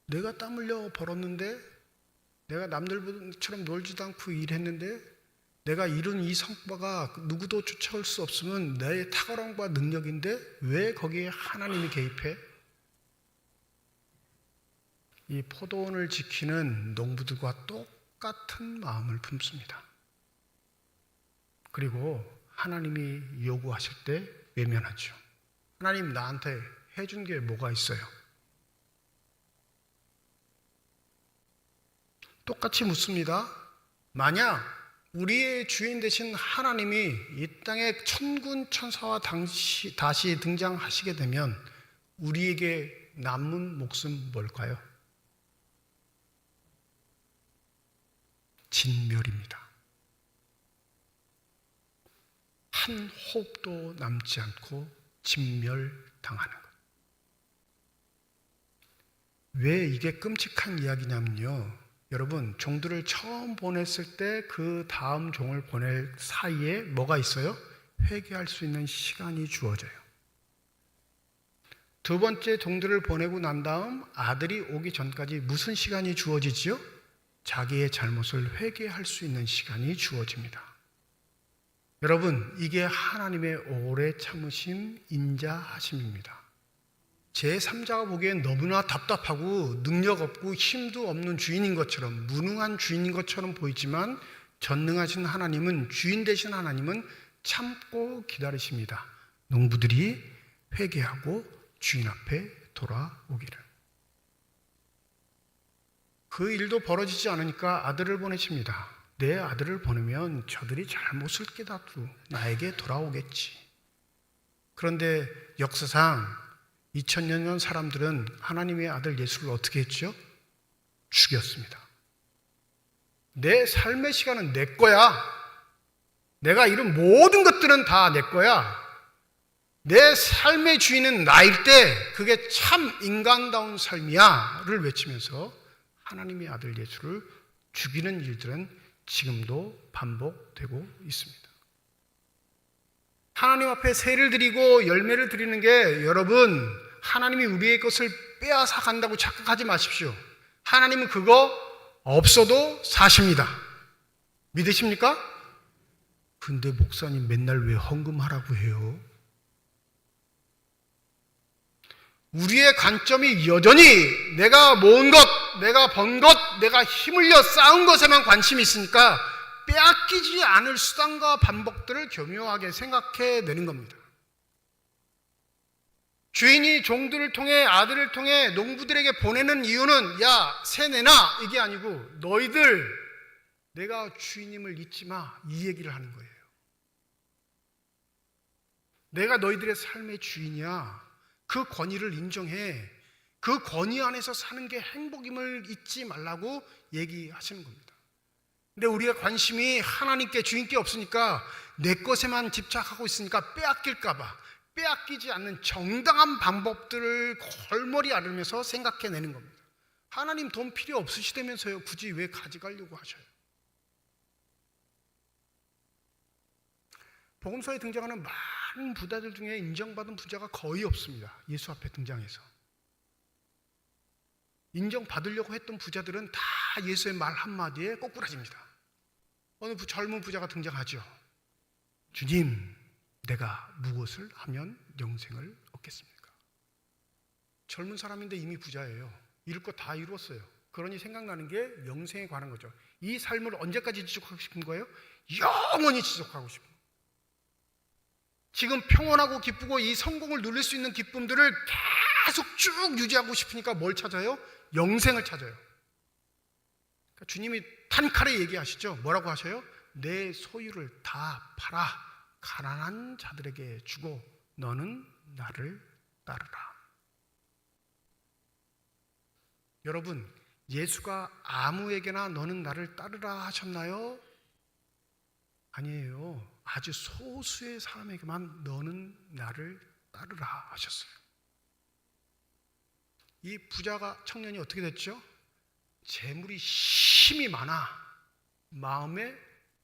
내가 땀 흘려 벌었는데, 내가 남들처럼 놀지도 않고 일했는데, 내가 이룬 이 성과가 누구도 쫓아올 수 없으면 내 탁월함과 능력인데 왜 거기에 하나님이 개입해? 이 포도원을 지키는 농부들과 똑같은 마음을 품습니다. 그리고 하나님이 요구하실 때 외면하죠. 하나님 나한테 해준 게 뭐가 있어요? 똑같이 묻습니다. 만약 우리의 주인 되신 하나님이 이 땅에 천군 천사와 다시 등장하시게 되면 우리에게 남은 몫은 뭘까요? 진멸입니다. 한 호흡도 남지 않고 진멸당하는 것. 왜 이게 끔찍한 이야기냐면요. 여러분, 종들을 처음 보냈을 때 그 다음 종을 보낼 사이에 뭐가 있어요? 회개할 수 있는 시간이 주어져요. 두 번째 종들을 보내고 난 다음 아들이 오기 전까지 무슨 시간이 주어지지요? 자기의 잘못을 회개할 수 있는 시간이 주어집니다. 여러분, 이게 하나님의 오래 참으심, 인자하심입니다. 제3자가 보기엔 너무나 답답하고 능력 없고 힘도 없는 주인인 것처럼, 무능한 주인인 것처럼 보이지만 전능하신 하나님은, 주인 되신 하나님은 참고 기다리십니다. 농부들이 회개하고 주인 앞에 돌아오기를. 그 일도 벌어지지 않으니까 아들을 보내십니다. 내 아들을 보내면 저들이 잘못을 깨닫고 나에게 돌아오겠지. 그런데 역사상 2000년 전 사람들은 하나님의 아들 예수를 어떻게 했죠? 죽였습니다. 내 삶의 시간은 내 거야. 내가 이룬 모든 것들은 다 내 거야. 내 삶의 주인은 나일 때 그게 참 인간다운 삶이야를 외치면서 하나님의 아들 예수를 죽이는 일들은 지금도 반복되고 있습니다. 하나님 앞에 세를 드리고 열매를 드리는 게 여러분 하나님이 우리의 것을 빼앗아 간다고 착각하지 마십시오. 하나님은 그거 없어도 사십니다. 믿으십니까? 근데 목사님 맨날 왜 헌금하라고 해요? 우리의 관점이 여전히 내가 모은 것, 내가 번 것, 내가 힘 흘려 쌓은 것에만 관심이 있으니까 빼앗기지 않을 수단과 방법들을 교묘하게 생각해내는 겁니다. 주인이 종들을 통해 아들을 통해 농부들에게 보내는 이유는 야, 새 내놔 이게 아니고 너희들 내가 주인임을 잊지 마 이 얘기를 하는 거예요. 내가 너희들의 삶의 주인이야. 그 권위를 인정해. 그 권위 안에서 사는 게 행복임을 잊지 말라고 얘기하시는 겁니다. 근데 우리의 관심이 하나님께 주인께 없으니까 내 것에만 집착하고 있으니까 빼앗길까 봐 빼앗기지 않는 정당한 방법들을 골머리 앓으면서 생각해내는 겁니다. 하나님 돈 필요 없으시다면서요. 굳이 왜 가져가려고 하셔요? 복음서에 등장하는 많은 부자들 중에 인정받은 부자가 거의 없습니다. 예수 앞에 등장해서. 인정받으려고 했던 부자들은 다 예수의 말 한마디에 꼬꾸라집니다. 어느 젊은 부자가 등장하죠. 주님, 내가 무엇을 하면 영생을 얻겠습니까? 젊은 사람인데 이미 부자예요. 이룰 거 다 이루었어요. 그러니 생각나는 게 영생에 관한 거죠. 이 삶을 언제까지 지속하고 싶은 거예요? 영원히 지속하고 싶은 거예요. 지금 평온하고 기쁘고 이 성공을 누릴 수 있는 기쁨들을 계속 쭉 유지하고 싶으니까 뭘 찾아요? 영생을 찾아요. 그러니까 주님이 탄칼에 얘기하시죠. 뭐라고 하셔요? 내 소유를 다 팔아 가난한 자들에게 주고 너는 나를 따르라. 여러분, 예수가 아무에게나 너는 나를 따르라 하셨나요? 아니에요. 아주 소수의 사람에게만 너는 나를 따르라 하셨어요. 이 부자가 청년이 어떻게 됐죠? 재물이 힘이 많아 마음에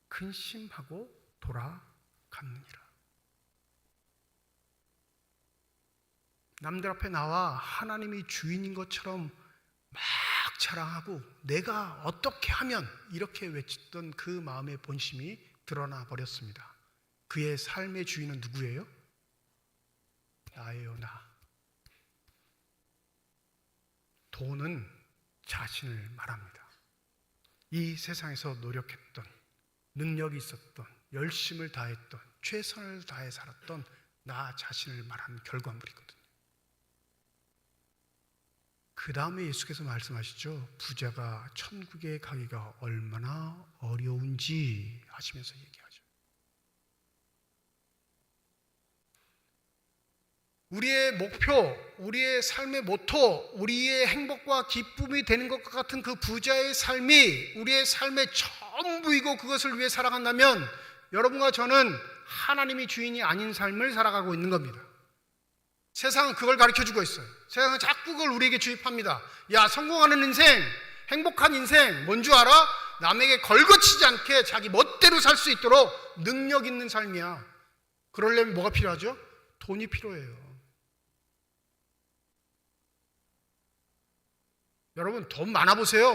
근심하고 돌아갔느니라. 남들 앞에 나와 하나님이 주인인 것처럼 막 자랑하고 내가 어떻게 하면 이렇게 외쳤던 그 마음의 본심이 드러나 버렸습니다. 그의 삶의 주인은 누구예요? 나예요, 나. 돈은 자신을 말합니다. 이 세상에서 노력했던, 능력이 있었던, 열심을 다했던, 최선을 다해 살았던 나 자신을 말하는 결과물이거든요. 그 다음에 예수께서 말씀하시죠. 부자가 천국에 가기가 얼마나 어려운지 하시면서 얘기하죠. 우리의 목표, 우리의 삶의 모토, 우리의 행복과 기쁨이 되는 것과 같은 그 부자의 삶이 우리의 삶의 전부이고 그것을 위해 살아간다면 여러분과 저는 하나님이 주인이 아닌 삶을 살아가고 있는 겁니다. 세상은 그걸 가르쳐주고 있어요. 세상은 자꾸 그걸 우리에게 주입합니다. 야, 성공하는 인생, 행복한 인생 뭔 줄 알아? 남에게 걸거치지 않게 자기 멋대로 살 수 있도록 능력 있는 삶이야. 그러려면 뭐가 필요하죠? 돈이 필요해요. 여러분, 돈 많아 보세요.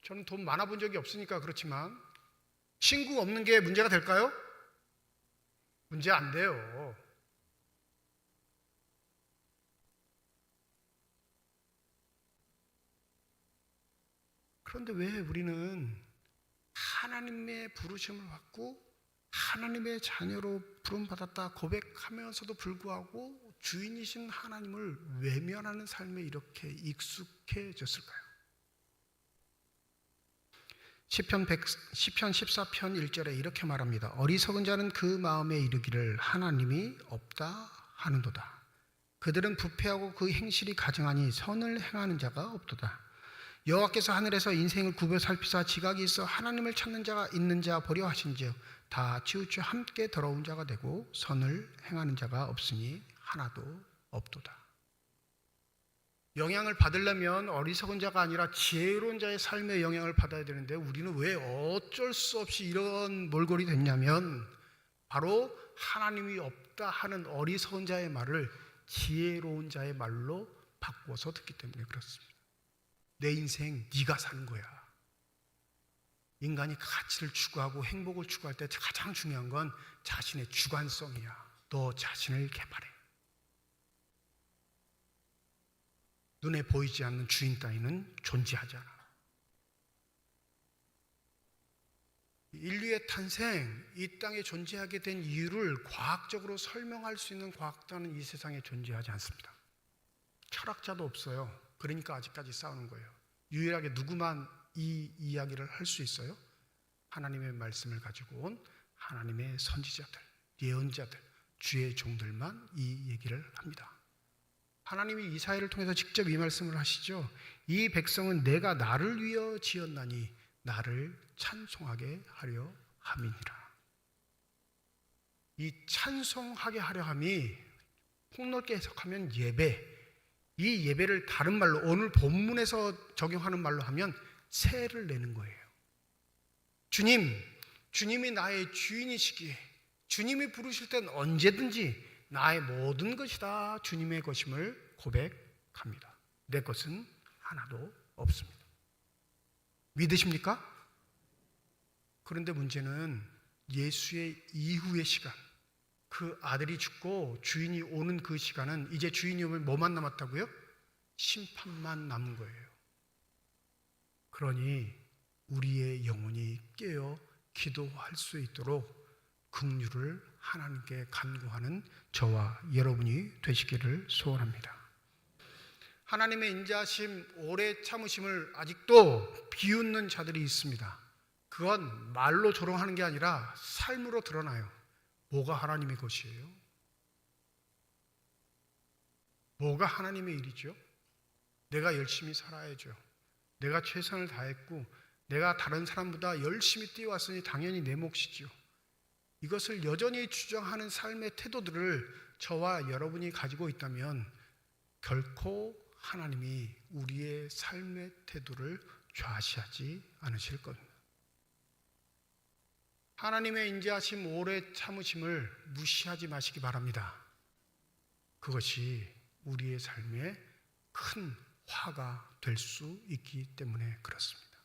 저는 돈 많아 본 적이 없으니까 그렇지만 친구 없는 게 문제가 될까요? 문제 안 돼요. 그런데 왜 우리는 하나님의 부르심을 받고 하나님의 자녀로 부름받았다 고백하면서도 불구하고 주인이신 하나님을 외면하는 삶에 이렇게 익숙해졌을까요? 시편 14편 1절에 이렇게 말합니다. 어리석은 자는 그 마음에 이르기를 하나님이 없다 하는도다. 그들은 부패하고 그 행실이 가증하니 선을 행하는 자가 없도다. 여호와께서 하늘에서 인생을 굽어 살피사 지각이 있어 하나님을 찾는 자가 있는 자 보려 하신지요 다 치우쳐 함께 더러운 자가 되고 선을 행하는 자가 없으니 하나도 없도다. 영향을 받으려면 어리석은 자가 아니라 지혜로운 자의 삶의 영향을 받아야 되는데 우리는 왜 어쩔 수 없이 이런 몰골이 됐냐면 바로 하나님이 없다 하는 어리석은 자의 말을 지혜로운 자의 말로 바꿔서 듣기 때문에 그렇습니다. 내 인생 네가 사는 거야. 인간이 가치를 추구하고 행복을 추구할 때 가장 중요한 건 자신의 주관성이야. 너 자신을 개발해. 눈에 보이지 않는 주인 따위는 존재하지 않아. 인류의 탄생, 이 땅에 존재하게 된 이유를 과학적으로 설명할 수 있는 과학자는 이 세상에 존재하지 않습니다. 철학자도 없어요. 그러니까 아직까지 싸우는 거예요. 유일하게 누구만 이 이야기를 할 수 있어요? 하나님의 말씀을 가지고 온 하나님의 선지자들, 예언자들, 주의 종들만 이 얘기를 합니다. 하나님이 이사야를 통해서 직접 이 말씀을 하시죠. 이 백성은 내가 나를 위하여 지었나니 나를 찬송하게 하려 함이니라. 이 찬송하게 하려 함이 폭넓게 해석하면 예배, 이 예배를 다른 말로 오늘 본문에서 적용하는 말로 하면 세를 내는 거예요. 주님이 나의 주인이시기에 주님이 부르실 땐 언제든지 나의 모든 것이 다 주님의 것임을 고백합니다. 내 것은 하나도 없습니다. 믿으십니까? 그런데 문제는 예수의 이후의 시간, 그 아들이 죽고 주인이 오는 그 시간은 이제 주인이 오면 뭐만 남았다고요? 심판만 남은 거예요. 그러니 우리의 영혼이 깨어 기도할 수 있도록 긍휼을 하나님께 간구하는 저와 여러분이 되시기를 소원합니다. 하나님의 인자하심, 오래 참으심을 아직도 비웃는 자들이 있습니다. 그건 말로 조롱하는 게 아니라 삶으로 드러나요. 뭐가 하나님의 것이에요? 뭐가 하나님의 일이죠? 내가 열심히 살아야죠. 내가 최선을 다했고 내가 다른 사람보다 열심히 뛰어왔으니 당연히 내 몫이죠. 이것을 여전히 주장하는 삶의 태도들을 저와 여러분이 가지고 있다면 결코 하나님이 우리의 삶의 태도를 좌시하지 않으실 겁니다. 하나님의 인자하심, 오래 참으심을 무시하지 마시기 바랍니다. 그것이 우리의 삶에 큰 화가 될 수 있기 때문에 그렇습니다.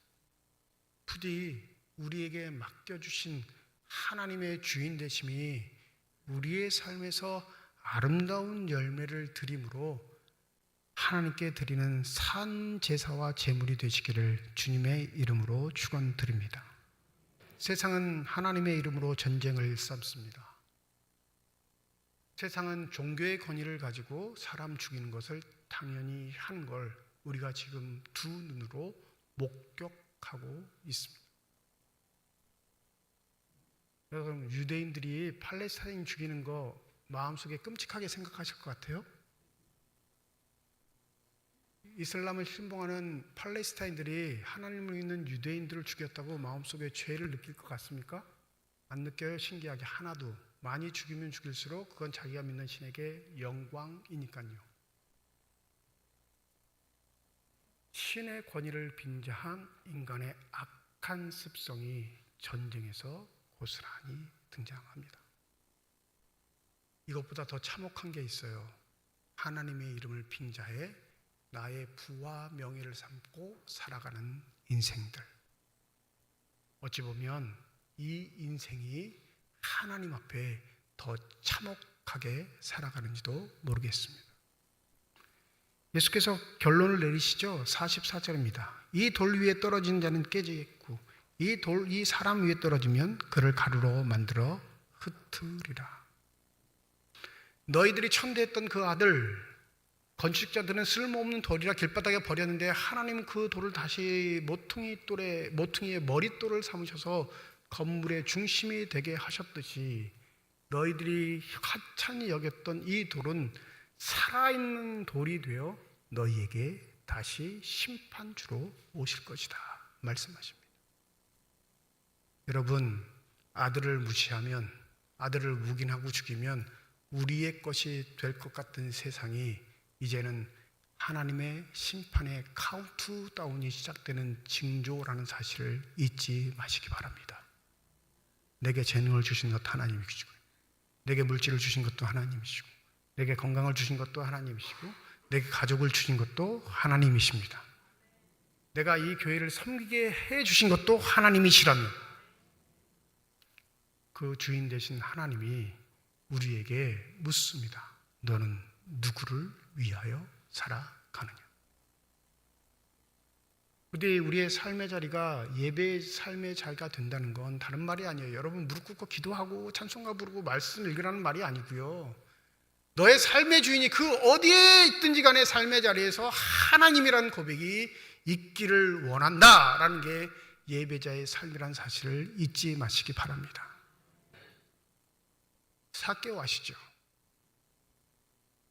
부디 우리에게 맡겨주신 하나님의 주인 되심이 우리의 삶에서 아름다운 열매를 드림으로 하나님께 드리는 산 제사와 제물이 되시기를 주님의 이름으로 축원드립니다. 세상은 하나님의 이름으로 전쟁을 삼습니다. 세상은 종교의 권위를 가지고 사람 죽이는 것을 당연히 하는 걸 우리가 지금 두 눈으로 목격하고 있습니다. 여러분, 유대인들이 팔레스타인 죽이는 거 마음속에 끔찍하게 생각하실 것 같아요? 이슬람을 신봉하는 팔레스타인들이 하나님을 믿는 유대인들을 죽였다고 마음속에 죄를 느낄 것 같습니까? 안 느껴요. 신기하게 하나도. 많이 죽이면 죽일수록 그건 자기가 믿는 신에게 영광이니까요. 신의 권위를 빙자한 인간의 악한 습성이 전쟁에서 고스란히 등장합니다. 이것보다 더 참혹한 게 있어요. 하나님의 이름을 빙자해 나의 부와 명예를 삼고 살아가는 인생들. 어찌 보면 이 인생이 하나님 앞에 더 참혹하게 살아가는지도 모르겠습니다. 예수께서 결론을 내리시죠. 44절입니다. 이 돌 위에 떨어진 자는 깨지겠고 이 사람 위에 떨어지면 그를 가루로 만들어 흩으리라. 너희들이 천대했던 그 아들, 건축자들은 쓸모없는 돌이라 길바닥에 버렸는데 하나님은 그 돌을 다시 모퉁이의 머릿돌을 삼으셔서 건물의 중심이 되게 하셨듯이 너희들이 하찮이 여겼던 이 돌은 살아있는 돌이 되어 너희에게 다시 심판주로 오실 것이다 말씀하십니다. 여러분, 아들을 무시하면, 아들을 묵인하고 죽이면 우리의 것이 될 것 같은 세상이 이제는 하나님의 심판의 카운트다운이 시작되는 징조라는 사실을 잊지 마시기 바랍니다. 내게 재능을 주신 것도 하나님이시고, 내게 물질을 주신 것도 하나님이시고, 내게 건강을 주신 것도 하나님이시고, 내게 가족을 주신 것도 하나님이십니다. 내가 이 교회를 섬기게 해 주신 것도 하나님이시라면 그 주인 되신 하나님이 우리에게 묻습니다. 너는 누구를 위하여 살아가느냐? 부디 우리의 삶의 자리가 예배의 삶의 자리가 된다는 건 다른 말이 아니에요. 여러분 무릎 꿇고 기도하고 찬송가 부르고 말씀 읽으라는 말이 아니고요. 너의 삶의 주인이 그 어디에 있든지 간에 삶의 자리에서 하나님이라는 고백이 있기를 원한다라는 게 예배자의 삶이라는 사실을 잊지 마시기 바랍니다. 삭개오 아시죠?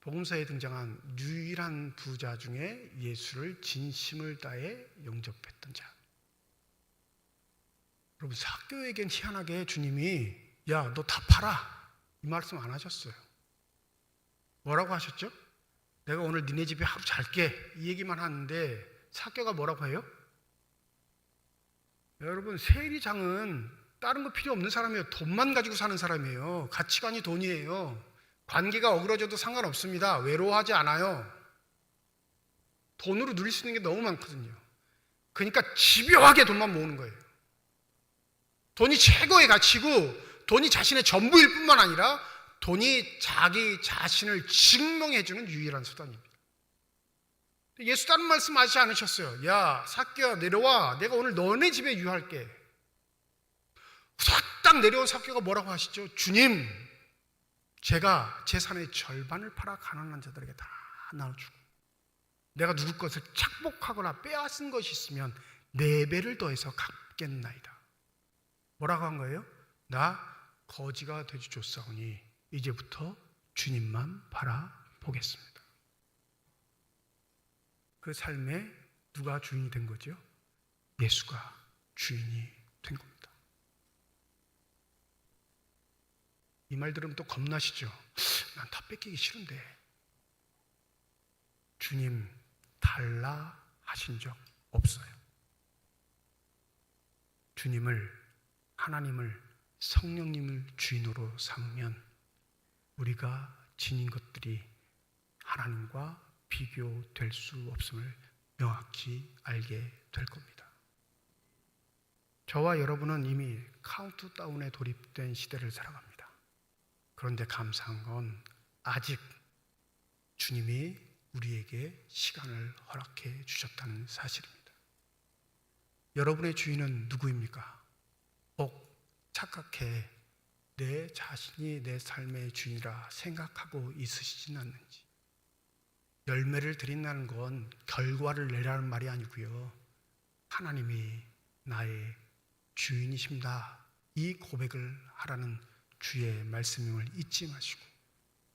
복음서에 등장한 유일한 부자 중에 예수를 진심을 다해 영접했던 자. 여러분, 삭개오에겐 희한하게 주님이 야, 너 다 팔아 이 말씀 안 하셨어요. 뭐라고 하셨죠? 내가 오늘 니네 집에 하루 잘게 이 얘기만 하는데 삭개오가 뭐라고 해요? 여러분, 세리장은 다른 거 필요 없는 사람이에요. 돈만 가지고 사는 사람이에요. 가치관이 돈이에요. 관계가 어그러져도 상관없습니다. 외로워하지 않아요. 돈으로 누릴 수 있는 게 너무 많거든요. 그러니까 집요하게 돈만 모으는 거예요. 돈이 최고의 가치고 돈이 자신의 전부일 뿐만 아니라 돈이 자기 자신을 증명해주는 유일한 수단입니다. 예수 다른 말씀 하지 않으셨어요. 야, 삭개야 내려와. 내가 오늘 너네 집에 유할게. 싹딱 내려온 삭개가 뭐라고 하시죠? 주님, 제가 재산의 절반을 팔아 가난한 자들에게 다 나눠주고 내가 누구 것을 착복하거나 빼앗은 것이 있으면 4배를 더해서 갚겠나이다. 뭐라고 한 거예요? 나 거지가 되주셨사오니 이제부터 주님만 바라보겠습니다. 그 삶에 누가 주인이 된 거죠? 예수가 주인이 된 겁니다. 이 말 들으면 또 겁나시죠? 난 다 뺏기기 싫은데. 주님 달라 하신 적 없어요. 주님을, 하나님을, 성령님을 주인으로 삼으면 우리가 지닌 것들이 하나님과 비교될 수 없음을 명확히 알게 될 겁니다. 저와 여러분은 이미 카운트다운에 돌입된 시대를 살아갑니다. 그런데 감사한 건 아직 주님이 우리에게 시간을 허락해 주셨다는 사실입니다. 여러분의 주인은 누구입니까? 꼭 착각해 내 자신이 내 삶의 주인이라 생각하고 있으시진 않는지. 열매를 드린다는 건 결과를 내라는 말이 아니고요. 하나님이 나의 주인이십니다. 이 고백을 하라는 주의 말씀임을 잊지 마시고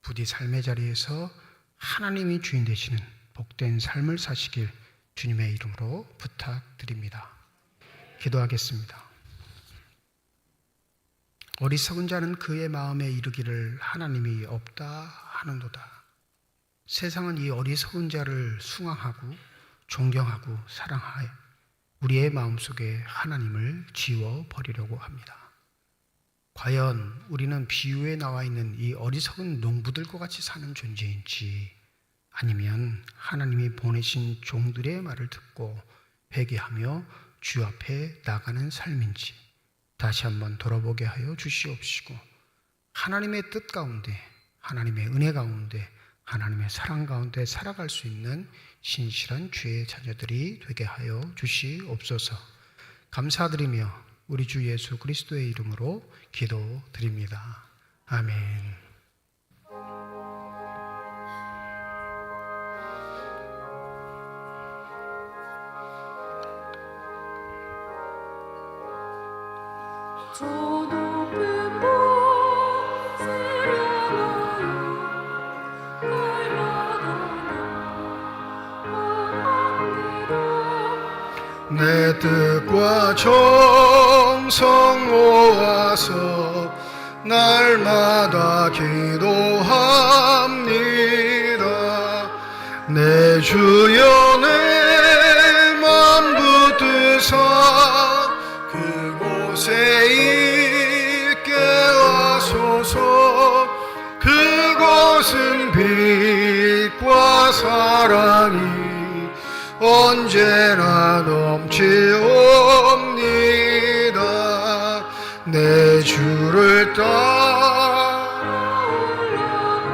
부디 삶의 자리에서 하나님이 주인 되시는 복된 삶을 사시길 주님의 이름으로 부탁드립니다. 기도하겠습니다. 어리석은 자는 그의 마음에 이르기를 하나님이 없다 하는도다. 세상은 이 어리석은 자를 숭앙하고 존경하고 사랑하여 우리의 마음속에 하나님을 지워버리려고 합니다. 과연 우리는 비유에 나와 있는 이 어리석은 농부들과 같이 사는 존재인지 아니면 하나님이 보내신 종들의 말을 듣고 회개하며 주 앞에 나가는 삶인지 다시 한번 돌아보게 하여 주시옵시고 하나님의 뜻 가운데, 하나님의 은혜 가운데, 하나님의 사랑 가운데 살아갈 수 있는 신실한 주의 자녀들이 되게 하여 주시옵소서. 감사드리며 우리 주 예수 그리스도의 이름으로 기도드립니다. 아멘. 저 높은 곳 세려나요 날마다 나아갑니다. 내 뜻과 정성 모아서 날마다 기도합니다. 내 주여 내 맘 붙드사 그곳에 있게 하소서. 그곳은 빛과 사랑이 언제나 넘치옵니다. 내 주를 올라가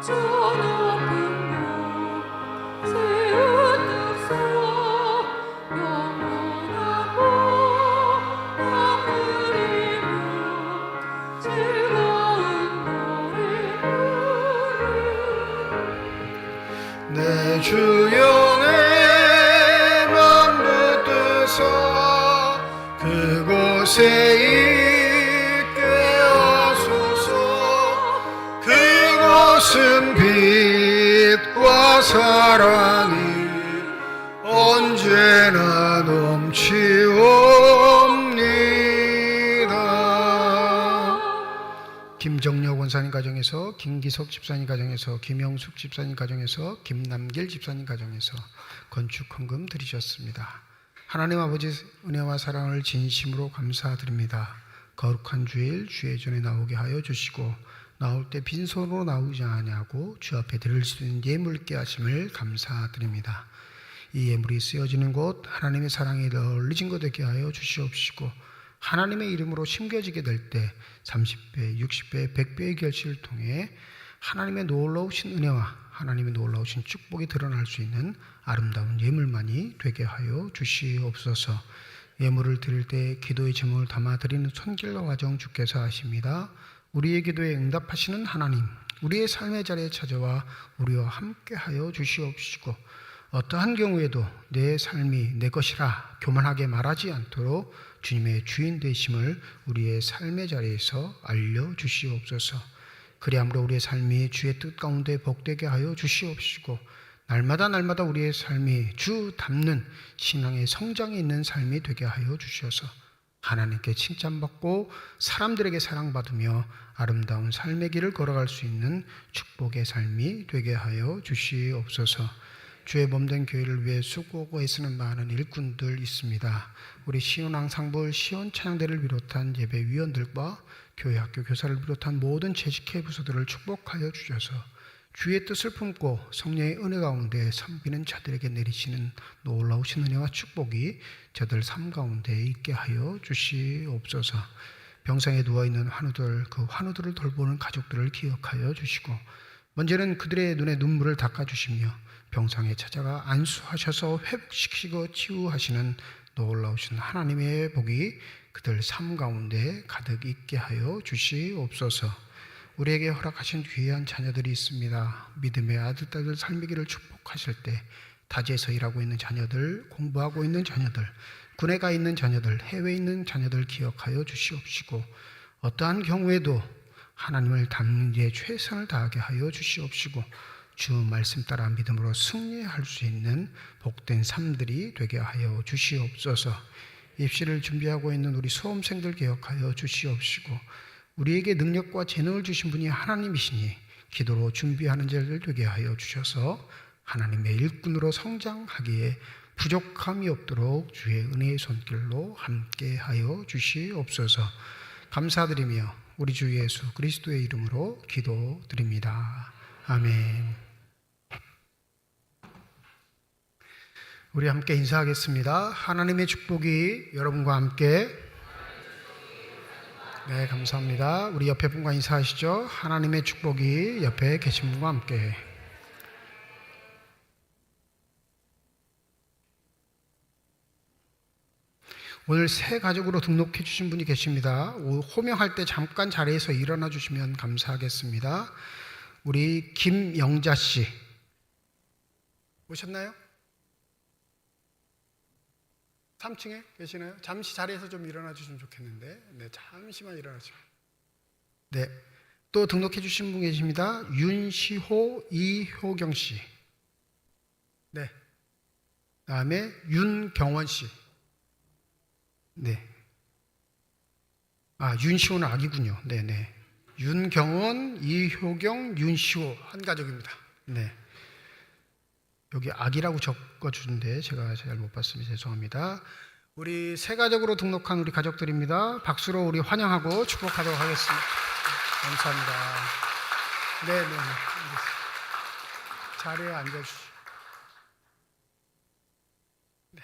저 높은 곳 세우듯서 영원하고 나무리며 즐거운 노래 부르리. 내 주여 내 맘 붙드사 그곳에 있게 하소서. 그곳은 빛과 사랑이 언제나 넘치옵니다. 김정려 원사님 가정에서, 김기석 집사님 가정에서, 김영숙 집사님 가정에서, 김남길 집사님 가정에서 건축 헌금 드리셨습니다. 하나님 아버지 은혜와 사랑을 진심으로 감사드립니다. 거룩한 주일 주의 전에 나오게 하여 주시고 나올 때 빈손으로 나오지 아니하고 주 앞에 드릴 수 있는 예물께 하심을 감사드립니다. 이 예물이 쓰여지는 곳 하나님의 사랑이 널리진 것 되게 하여 주시옵시고 하나님의 이름으로 심겨지게 될 때 30배, 60배, 100배의 결실을 통해 하나님의 놀라우신 은혜와 하나님의 놀라우신 축복이 드러날 수 있는 아름다운 예물만이 되게 하여 주시옵소서. 예물을 드릴 때 기도의 제목을 담아 드리는 손길과 과정 주께서 하십니다. 우리의 기도에 응답하시는 하나님, 우리의 삶의 자리에 찾아와 우리와 함께하여 주시옵시고 어떠한 경우에도 내 삶이 내 것이라 교만하게 말하지 않도록 주님의 주인 되심을 우리의 삶의 자리에서 알려주시옵소서. 그리함으로 우리의 삶이 주의 뜻 가운데 복되게 하여 주시옵시고 날마다 우리의 삶이 주 닮는 신앙의 성장이 있는 삶이 되게 하여 주셔서 하나님께 칭찬받고 사람들에게 사랑받으며 아름다운 삶의 길을 걸어갈 수 있는 축복의 삶이 되게 하여 주시옵소서. 주의 몸된 교회를 위해 수고하고 애쓰는 많은 일꾼들 있습니다. 우리 시온왕상불 시온찬양대를 비롯한 예배위원들과 교회 학교 교사를 비롯한 모든 재직회 부서들을 축복하여 주셔서 주의 뜻을 품고 성령의 은혜 가운데 섬기는 자들에게 내리시는 놀라우신 은혜와 축복이 저들 삶 가운데 있게 하여 주시옵소서. 병상에 누워있는 환우들, 그 환우들을 돌보는 가족들을 기억하여 주시고 먼저는 그들의 눈에 눈물을 닦아주시며 병상에 찾아가 안수하셔서 회복시키고 치유하시는 놀라우신 하나님의 복이 그들 삶 가운데 가득 있게 하여 주시옵소서. 우리에게 허락하신 귀한 자녀들이 있습니다. 믿음의 아들, 딸들 삶이기를 축복하실 때 타지에서 일하고 있는 자녀들, 공부하고 있는 자녀들, 군에 가 있는 자녀들, 해외에 있는 자녀들 기억하여 주시옵시고 어떠한 경우에도 하나님을 닮는 데 최선을 다하게 하여 주시옵시고 주 말씀 따라 믿음으로 승리할 수 있는 복된 삶들이 되게 하여 주시옵소서. 입시를 준비하고 있는 우리 수험생들 기억하여 주시옵시고 우리에게 능력과 재능을 주신 분이 하나님이시니 기도로 준비하는 자들 되게 하여 주셔서 하나님의 일꾼으로 성장하기에 부족함이 없도록 주의 은혜의 손길로 함께하여 주시옵소서. 감사드리며 우리 주 예수 그리스도의 이름으로 기도드립니다. 아멘. 우리 함께 인사하겠습니다. 하나님의 축복이 여러분과 함께. 네, 감사합니다. 우리 옆에 분과 인사하시죠. 하나님의 축복이 옆에 계신 분과 함께. 오늘 새 가족으로 등록해 주신 분이 계십니다. 호명할 때 잠깐 자리에서 일어나 주시면 감사하겠습니다. 우리 김영자 씨 오셨나요? 3층에 계시나요? 잠시 자리에서 좀 일어나 주시면 좋겠는데. 네, 잠시만 일어나시죠. 네, 또 등록해 주신 분 계십니다. 윤시호 이효경 씨. 네, 다음에 윤경원 씨. 네, 윤시호는 아기군요. 네네. 윤경원, 이효경, 윤시호 한 가족입니다. 네. 여기 아기라고 적어주는데 제가 잘 못 봤습니다. 죄송합니다. 우리 새 가족으로 등록한 우리 가족들입니다. 박수로 우리 환영하고 축복하도록 하겠습니다. 감사합니다. 네네. 자리에 앉아주시죠. 네,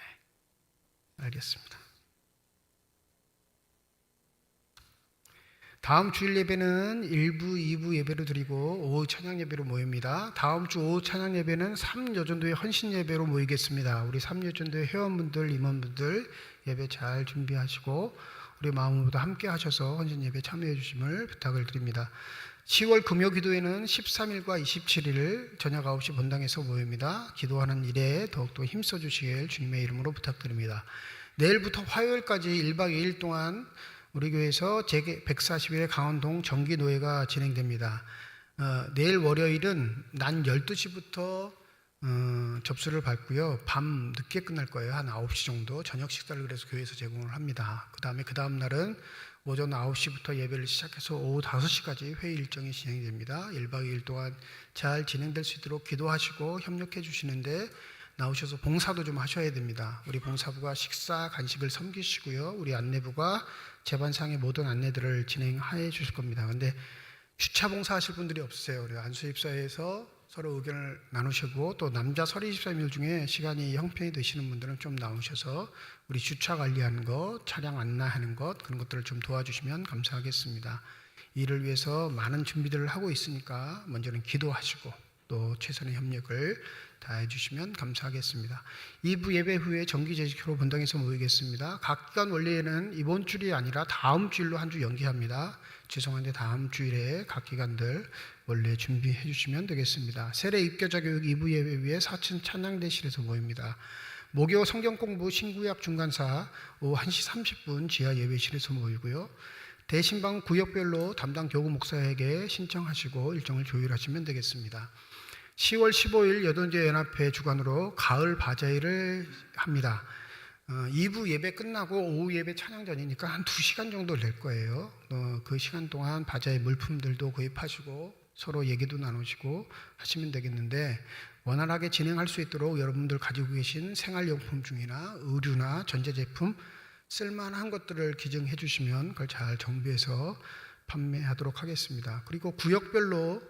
알겠습니다. 다음 주일 예배는 1부, 2부 예배로 드리고 오후 찬양 예배로 모입니다. 다음 주 오후 찬양 예배는 3여전도회 헌신 예배로 모이겠습니다. 우리 3여전도회 회원분들, 임원분들 예배 잘 준비하시고 우리 마음으로도 함께 하셔서 헌신 예배 참여해 주심을 부탁을 드립니다. 10월 금요 기도회는 13일과 27일 저녁 9시 본당에서 모입니다. 기도하는 일에 더욱더 힘써 주시길 주님의 이름으로 부탁드립니다. 내일부터 화요일까지 1박 2일 동안 우리 교회에서 제140일의 강원동 정기노회가 진행됩니다. 내일 월요일은 낮 12시부터 접수를 받고요. 밤 늦게 끝날 거예요. 한 9시 정도 저녁 식사를 그래서 교회에서 제공을 합니다. 그 다음 날은 오전 9시부터 예배를 시작해서 오후 5시까지 회의 일정이 진행됩니다. 1박 2일 동안 잘 진행될 수 있도록 기도하시고 협력해 주시는데 나오셔서 봉사도 좀 하셔야 됩니다. 우리 봉사부가 식사, 간식을 섬기시고요. 우리 안내부가 재반상의 모든 안내들을 진행해 주실 겁니다. 근데 주차 봉사 하실 분들이 없으세요. 우리 안수집사에서 서로 의견을 나누시고 또 남자 서리집사님들 중에 시간이 형편이 되시는 분들은 좀 나오셔서 우리 주차 관리하는 것, 차량 안내하는 것 그런 것들을 좀 도와주시면 감사하겠습니다. 이를 위해서 많은 준비들을 하고 있으니까 먼저는 기도하시고 또 최선의 협력을 다해 주시면 감사하겠습니다. 2부 예배 후에 정기제식회로 본당에서 모이겠습니다. 각 기간 원래는 이번 주일이 아니라 다음 주일로 한 주 연기합니다. 죄송한데 다음 주일에 각 기관들 원래 준비해 주시면 되겠습니다. 세례 입교자 교육 2부 예배 후에 4층 찬양대실에서 모입니다. 목요 성경 공부 신구약 중간사 오후 1시 30분 지하 예배실에서 모이고요. 대신방 구역별로 담당 교구 목사에게 신청하시고 일정을 조율하시면 되겠습니다. 10월 15일 여돈제 연합회 주관으로 가을 바자회를 합니다. 2부 예배 끝나고 오후 예배 찬양 전이니까 한 2시간 정도 낼 거예요. 그 시간 동안 바자회 물품들도 구입하시고 서로 얘기도 나누시고 하시면 되겠는데 원활하게 진행할 수 있도록 여러분들 가지고 계신 생활용품 중이나 의류나 전자제품 쓸만한 것들을 기증해 주시면 그걸 잘 정비해서 판매하도록 하겠습니다. 그리고 구역별로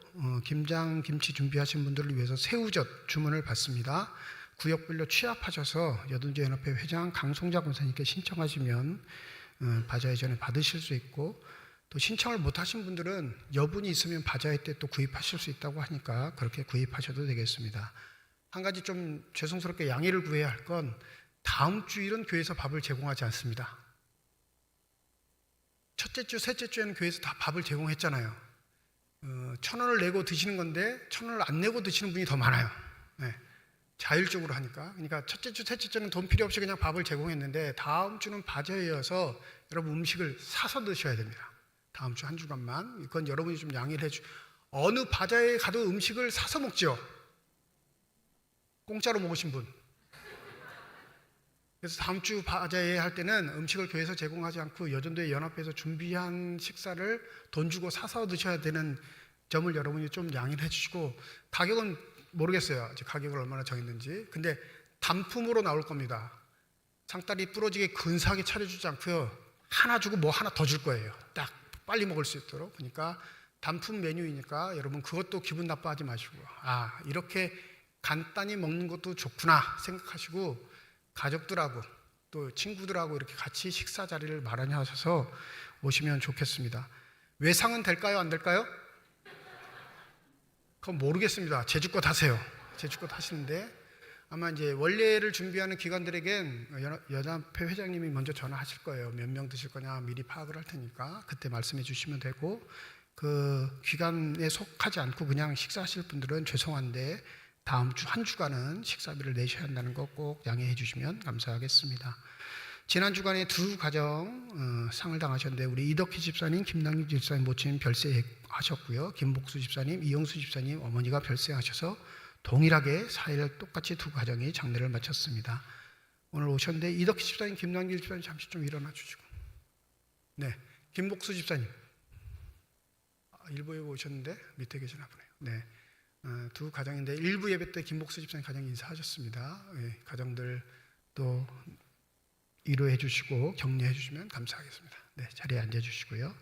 김장, 김치 준비하신 분들을 위해서 새우젓 주문을 받습니다. 구역별로 취합하셔서 여든제 연합회 회장 강송자 권사님께 신청하시면 바자회 전에 받으실 수 있고 또 신청을 못 하신 분들은 여분이 있으면 바자회 때 또 구입하실 수 있다고 하니까 그렇게 구입하셔도 되겠습니다. 한 가지 좀 죄송스럽게 양해를 구해야 할 건 다음 주일은 교회에서 밥을 제공하지 않습니다. 첫째 주, 셋째 주에는 교회에서 다 밥을 제공했잖아요. 1,000원을 내고 드시는 건데 1,000원을 안 내고 드시는 분이 더 많아요. 네. 자율적으로 하니까. 그러니까 첫째 주, 셋째 주는 돈 필요 없이 그냥 밥을 제공했는데 다음 주는 바자회여서 여러분 음식을 사서 드셔야 됩니다. 다음 주 한 주간만. 이건 여러분이 좀 양해를 해주. 어느 바자회에 가도 음식을 사서 먹죠. 공짜로 먹으신 분. 그래서 다음 주 바자회 할 때는 음식을 교회에서 제공하지 않고 여전도의 연합회에서 준비한 식사를 돈 주고 사서 드셔야 되는 점을 여러분이 좀 양해를 해주시고 가격은 모르겠어요. 가격을 얼마나 정했는지. 근데 단품으로 나올 겁니다. 상다리 부러지게 근사하게 차려주지 않고요. 하나 주고 뭐 하나 더 줄 거예요. 딱 빨리 먹을 수 있도록. 그러니까 단품 메뉴이니까 여러분 그것도 기분 나빠하지 마시고 이렇게 간단히 먹는 것도 좋구나 생각하시고 가족들하고 또 친구들하고 이렇게 같이 식사 자리를 마련해 하셔서 오시면 좋겠습니다. 외상은 될까요? 안 될까요? 그건 모르겠습니다. 제주껏 하세요. 제주껏 하시는데 아마 이제 원래를 준비하는 기관들에겐 연합회 회장님이 먼저 전화하실 거예요. 몇 명 드실 거냐 미리 파악을 할 테니까 그때 말씀해 주시면 되고 그 기관에 속하지 않고 그냥 식사하실 분들은 죄송한데 다음 주 한 주간은 식사비를 내셔야 한다는 거 꼭 양해해 주시면 감사하겠습니다. 지난 주간에 두 가정 상을 당하셨는데 우리 이덕희 집사님, 김남기 집사님 모친 별세하셨고요. 김복수 집사님, 이영수 집사님 어머니가 별세하셔서 동일하게 4일 똑같이 두 가정이 장례를 마쳤습니다. 오늘 오셨는데 이덕희 집사님, 김남기 집사님 잠시 좀 일어나 주시고 네, 김복수 집사님 일부 예배 오셨는데 밑에 계시나 보네요. 네. 두 가정인데 일부 예배 때 김복수 집사님 가정 인사하셨습니다. 가정들 또 위로해 주시고 격려해 주시면 감사하겠습니다. 네, 자리에 앉아 주시고요.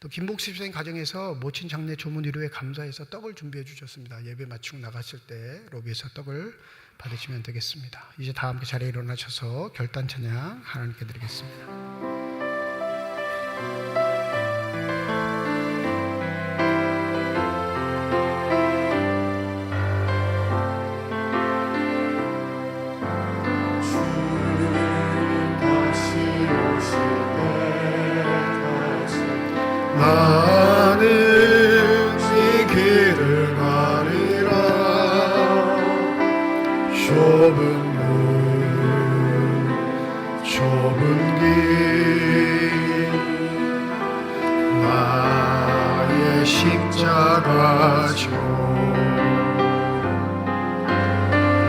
또 김복수 집사님 가정에서 모친 장례 조문 위로에 감사해서 떡을 준비해 주셨습니다. 예배 마치고 나갔을 때 로비에서 떡을 받으시면 되겠습니다. 이제 다 함께 자리에 일어나셔서 결단 찬양 하나님께 드리겠습니다. 나는 이 길을 가리라 좁은 문 좁은 길 나의 십자가 져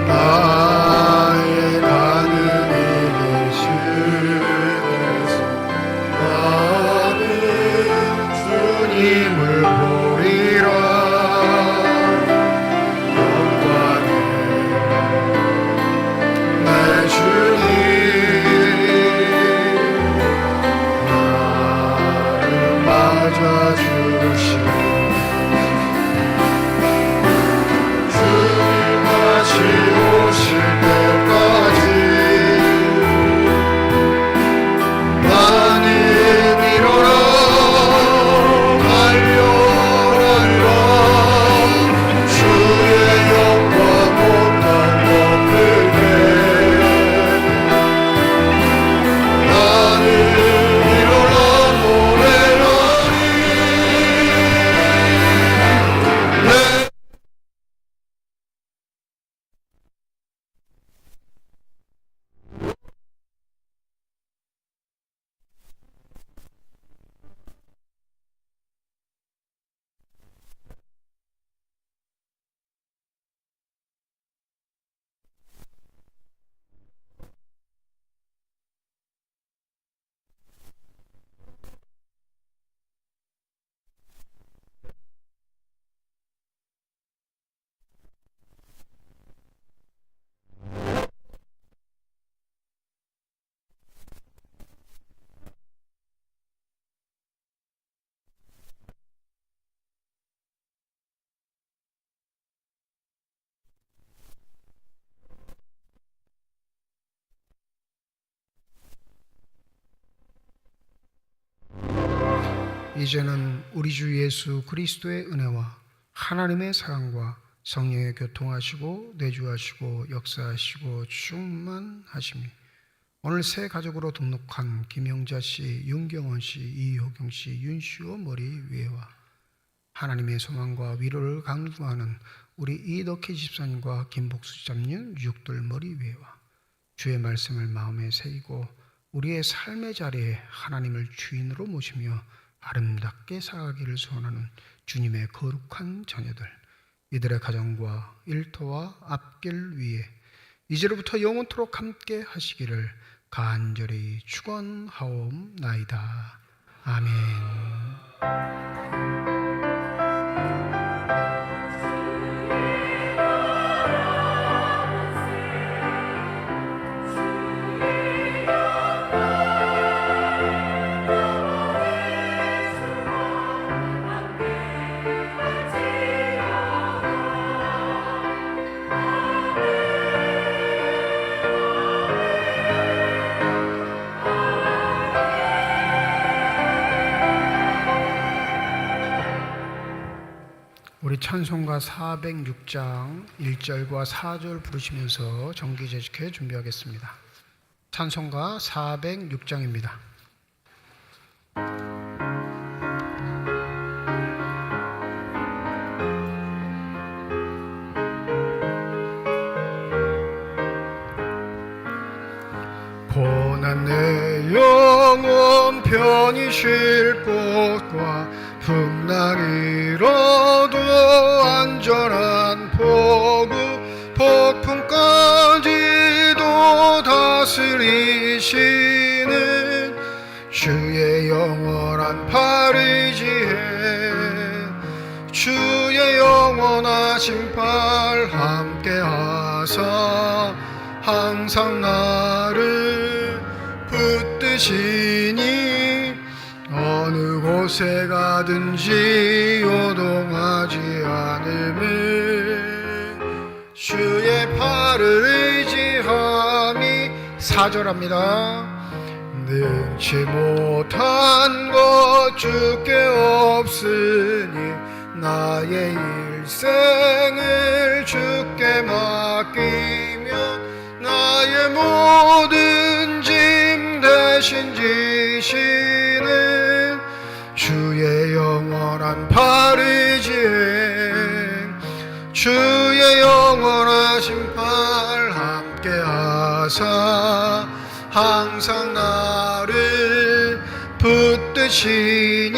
나의 가는 길 예수께서 주님을 보리라 영광에 내 주님 나를 맞아주시고 이제는 우리 주 예수 그리스도의 은혜와 하나님의 사랑과 성령의 교통하시고 내주하시고 역사하시고 충만하심이 오늘 새 가족으로 등록한 김영자 씨, 윤경원 씨, 이효경 씨, 윤시호 머리 위에와 하나님의 소망과 위로를 강구하는 우리 이덕희 집사님과 김복수 집사님 육돌 머리 위에와 주의 말씀을 마음에 새기고 우리의 삶의 자리에 하나님을 주인으로 모시며 아름답게 살아가기를 소원하는 주님의 거룩한 자녀들, 이들의 가정과 일터와 앞길 위에 이제로부터 영원토록 함께 하시기를 간절히 축원하옵나이다. 아멘. 우리 찬송가 406장 1절과 4절 부르시면서 정기제식회 준비하겠습니다. 찬송가 406장입니다. 고난 내 영혼 편히 쉴 곳과 풍랑 잃어도 안전한 포구 폭풍까지도 다스리시는 주의 영원한 팔의지에 주의 영원하신 팔 함께하사 항상 나를 붙드시니 어느 곳에 가든지 요동하지 않음을 주의 팔을 의지함이 4절합니다. 능치 못한 것 주께 없으니 나의 일생을 주께 맡기며 나의 모든 짐 대신 지시는 주의 영원한 팔의지에 주의 영원하신 팔 함께하사 항상 나를 붙드시니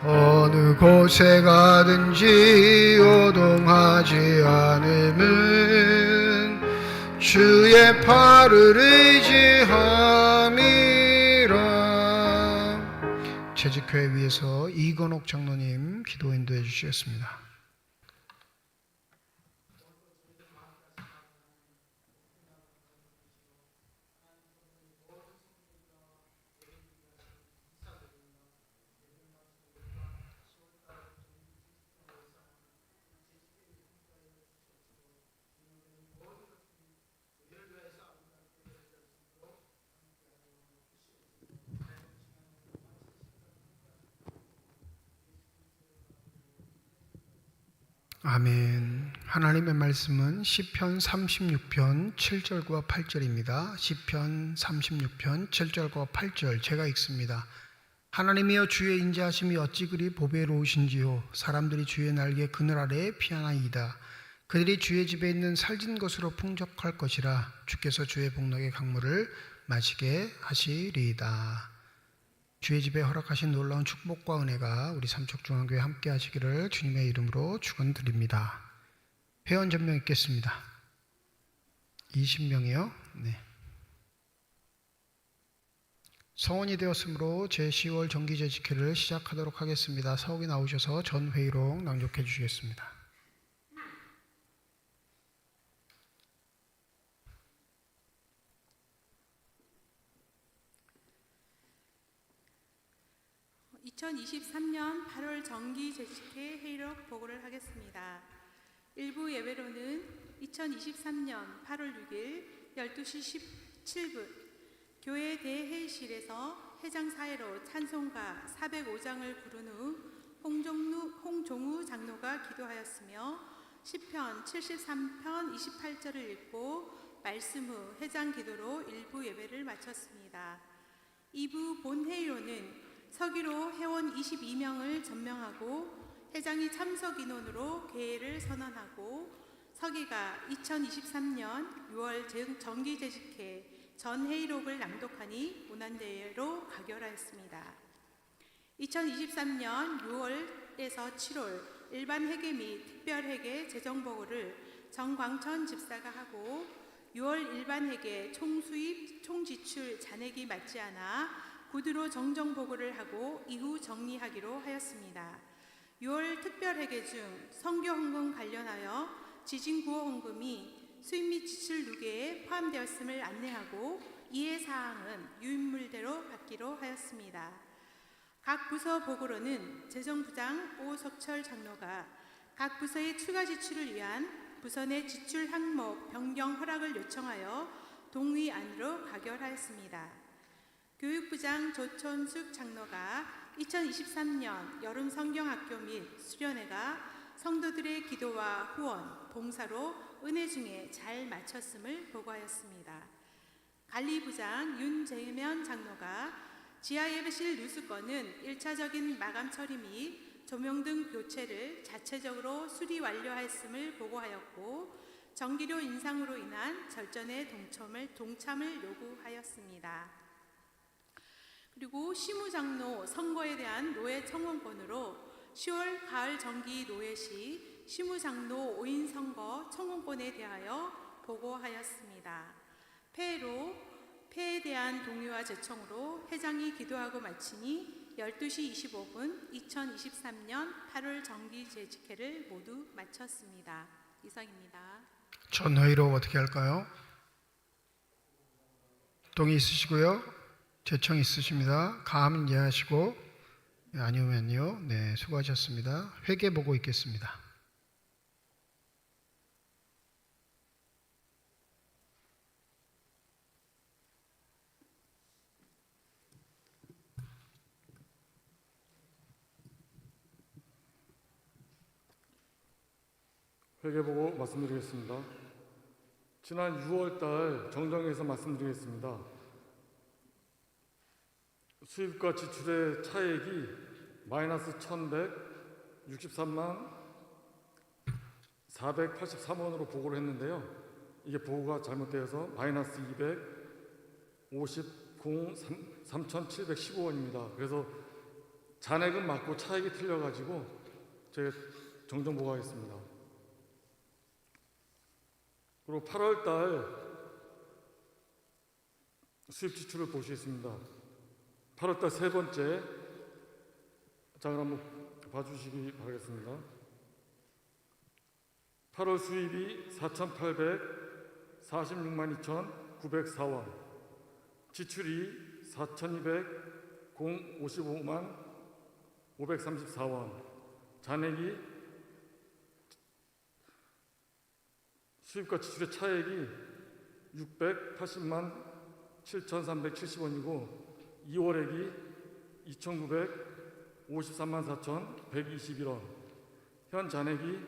어느 곳에 가든지 요동하지 않음은 주의 팔을 의지함이라. 재직회 위해서 이건옥 장로님 기도 인도해 주시겠습니다. 아멘. 하나님의 말씀은 시편 36편 7절과 8절입니다. 시편 36편 7절과 8절 제가 읽습니다. 하나님이여 주의 인자하심이 어찌 그리 보배로우신지요. 사람들이 주의 날개 그늘 아래에 피하나이다. 그들이 주의 집에 있는 살진 것으로 풍족할 것이라. 주께서 주의 복락의 강물을 마시게 하시리이다. 주의 집에 허락하신 놀라운 축복과 은혜가 우리 삼척중앙교회 함께 하시기를 주님의 이름으로 축원드립니다. 회원 전명 있겠습니다. 20명이요? 네. 성원이 되었으므로 제10월 정기제직회를 시작하도록 하겠습니다. 사옥이 나오셔서 전 회의록 낭독해 주시겠습니다. (2023년 8월 정기제식회 회의록 보고를 하겠습니다. 일부 예배로는 2023년 8월 6일 12시 17분 교회 대회의실에서 회장 사회로 찬송가 405장을 부른 후 홍종우 장로가 기도하였으며 시편 73편 28절을 읽고 말씀 후 회장 기도로 일부 예배를 마쳤습니다. 2부 본회의로는 서기로 회원 22명을 전명하고 회장이 참석 인원으로 개회를 선언하고 서기가 2023년 6월 정기재직회 전 회의록을 낭독하니 문안대회로 가결하였습니다. 2023년 6월에서 7월 일반 회계 및 특별 회계 재정보고를 정광천 집사가 하고 6월 일반 회계 총수입 총지출 잔액이 맞지 않아 구두로 정정보고를 하고 이후 정리하기로 하였습니다. 6월 특별 회계 중 선교 헌금 관련하여 지진 구호 헌금이 수입 및 지출 누계에 포함되었음을 안내하고 이해 사항은 유인물대로 받기로 하였습니다. 각 부서 보고로는 재정부장 오석철 장로가 각 부서의 추가 지출을 위한 부서 내 지출 항목 변경 허락을 요청하여 동의안으로 가결하였습니다. 교육부장 조천숙 장로가 2023년 여름 성경학교 및 수련회가 성도들의 기도와 후원, 봉사로 은혜 중에 잘 마쳤음을 보고하였습니다. 관리부장 윤재면 장로가 지하예배실 누수건은 1차적인 마감 처리 및 조명 등 교체를 자체적으로 수리 완료하였음을 보고하였고 전기료 인상으로 인한 절전의 동참을 요구하였습니다. 그리고 시무장로 선거에 대한 노예 청원권으로 10월 가을 정기 노예 시 시무장로 5인 선거 청원권에 대하여 보고하였습니다. 폐에 대한 동의와 제청으로 회장이 기도하고 마치니 12시 25분 2023년 8월 정기재직회를 모두 마쳤습니다. 이상입니다. 전 회의록 어떻게 할까요? 동의 있으시고요. 제청 있으십니다. 가함 이해하시고 아니면요. 네, 수고하셨습니다. 회계 보고 있겠습니다. 회계보고 말씀드리겠습니다. 지난 6월달 정정해서 말씀드리겠습니다. 수입과 지출의 차액이 마이너스 1,163만 483원으로 보고를 했는데요. 이게 보고가 잘못되어서 마이너스 3,715원입니다. 그래서 잔액은 맞고 차액이 틀려가지고 제가 정정 보고하겠습니다. 그리고 8월달 수입 지출을 보시겠습니다. 8월달 세 번째 장을 한번 봐주시기 바라겠습니다. 8월 수입이 4,846만 2,904원, 지출이 4,255만 534원, 잔액이 수입과 지출의 차액이 680만 7,370원이고 2월액이 2,953만 4,121원, 현 잔액이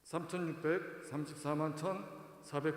3,634만 1,400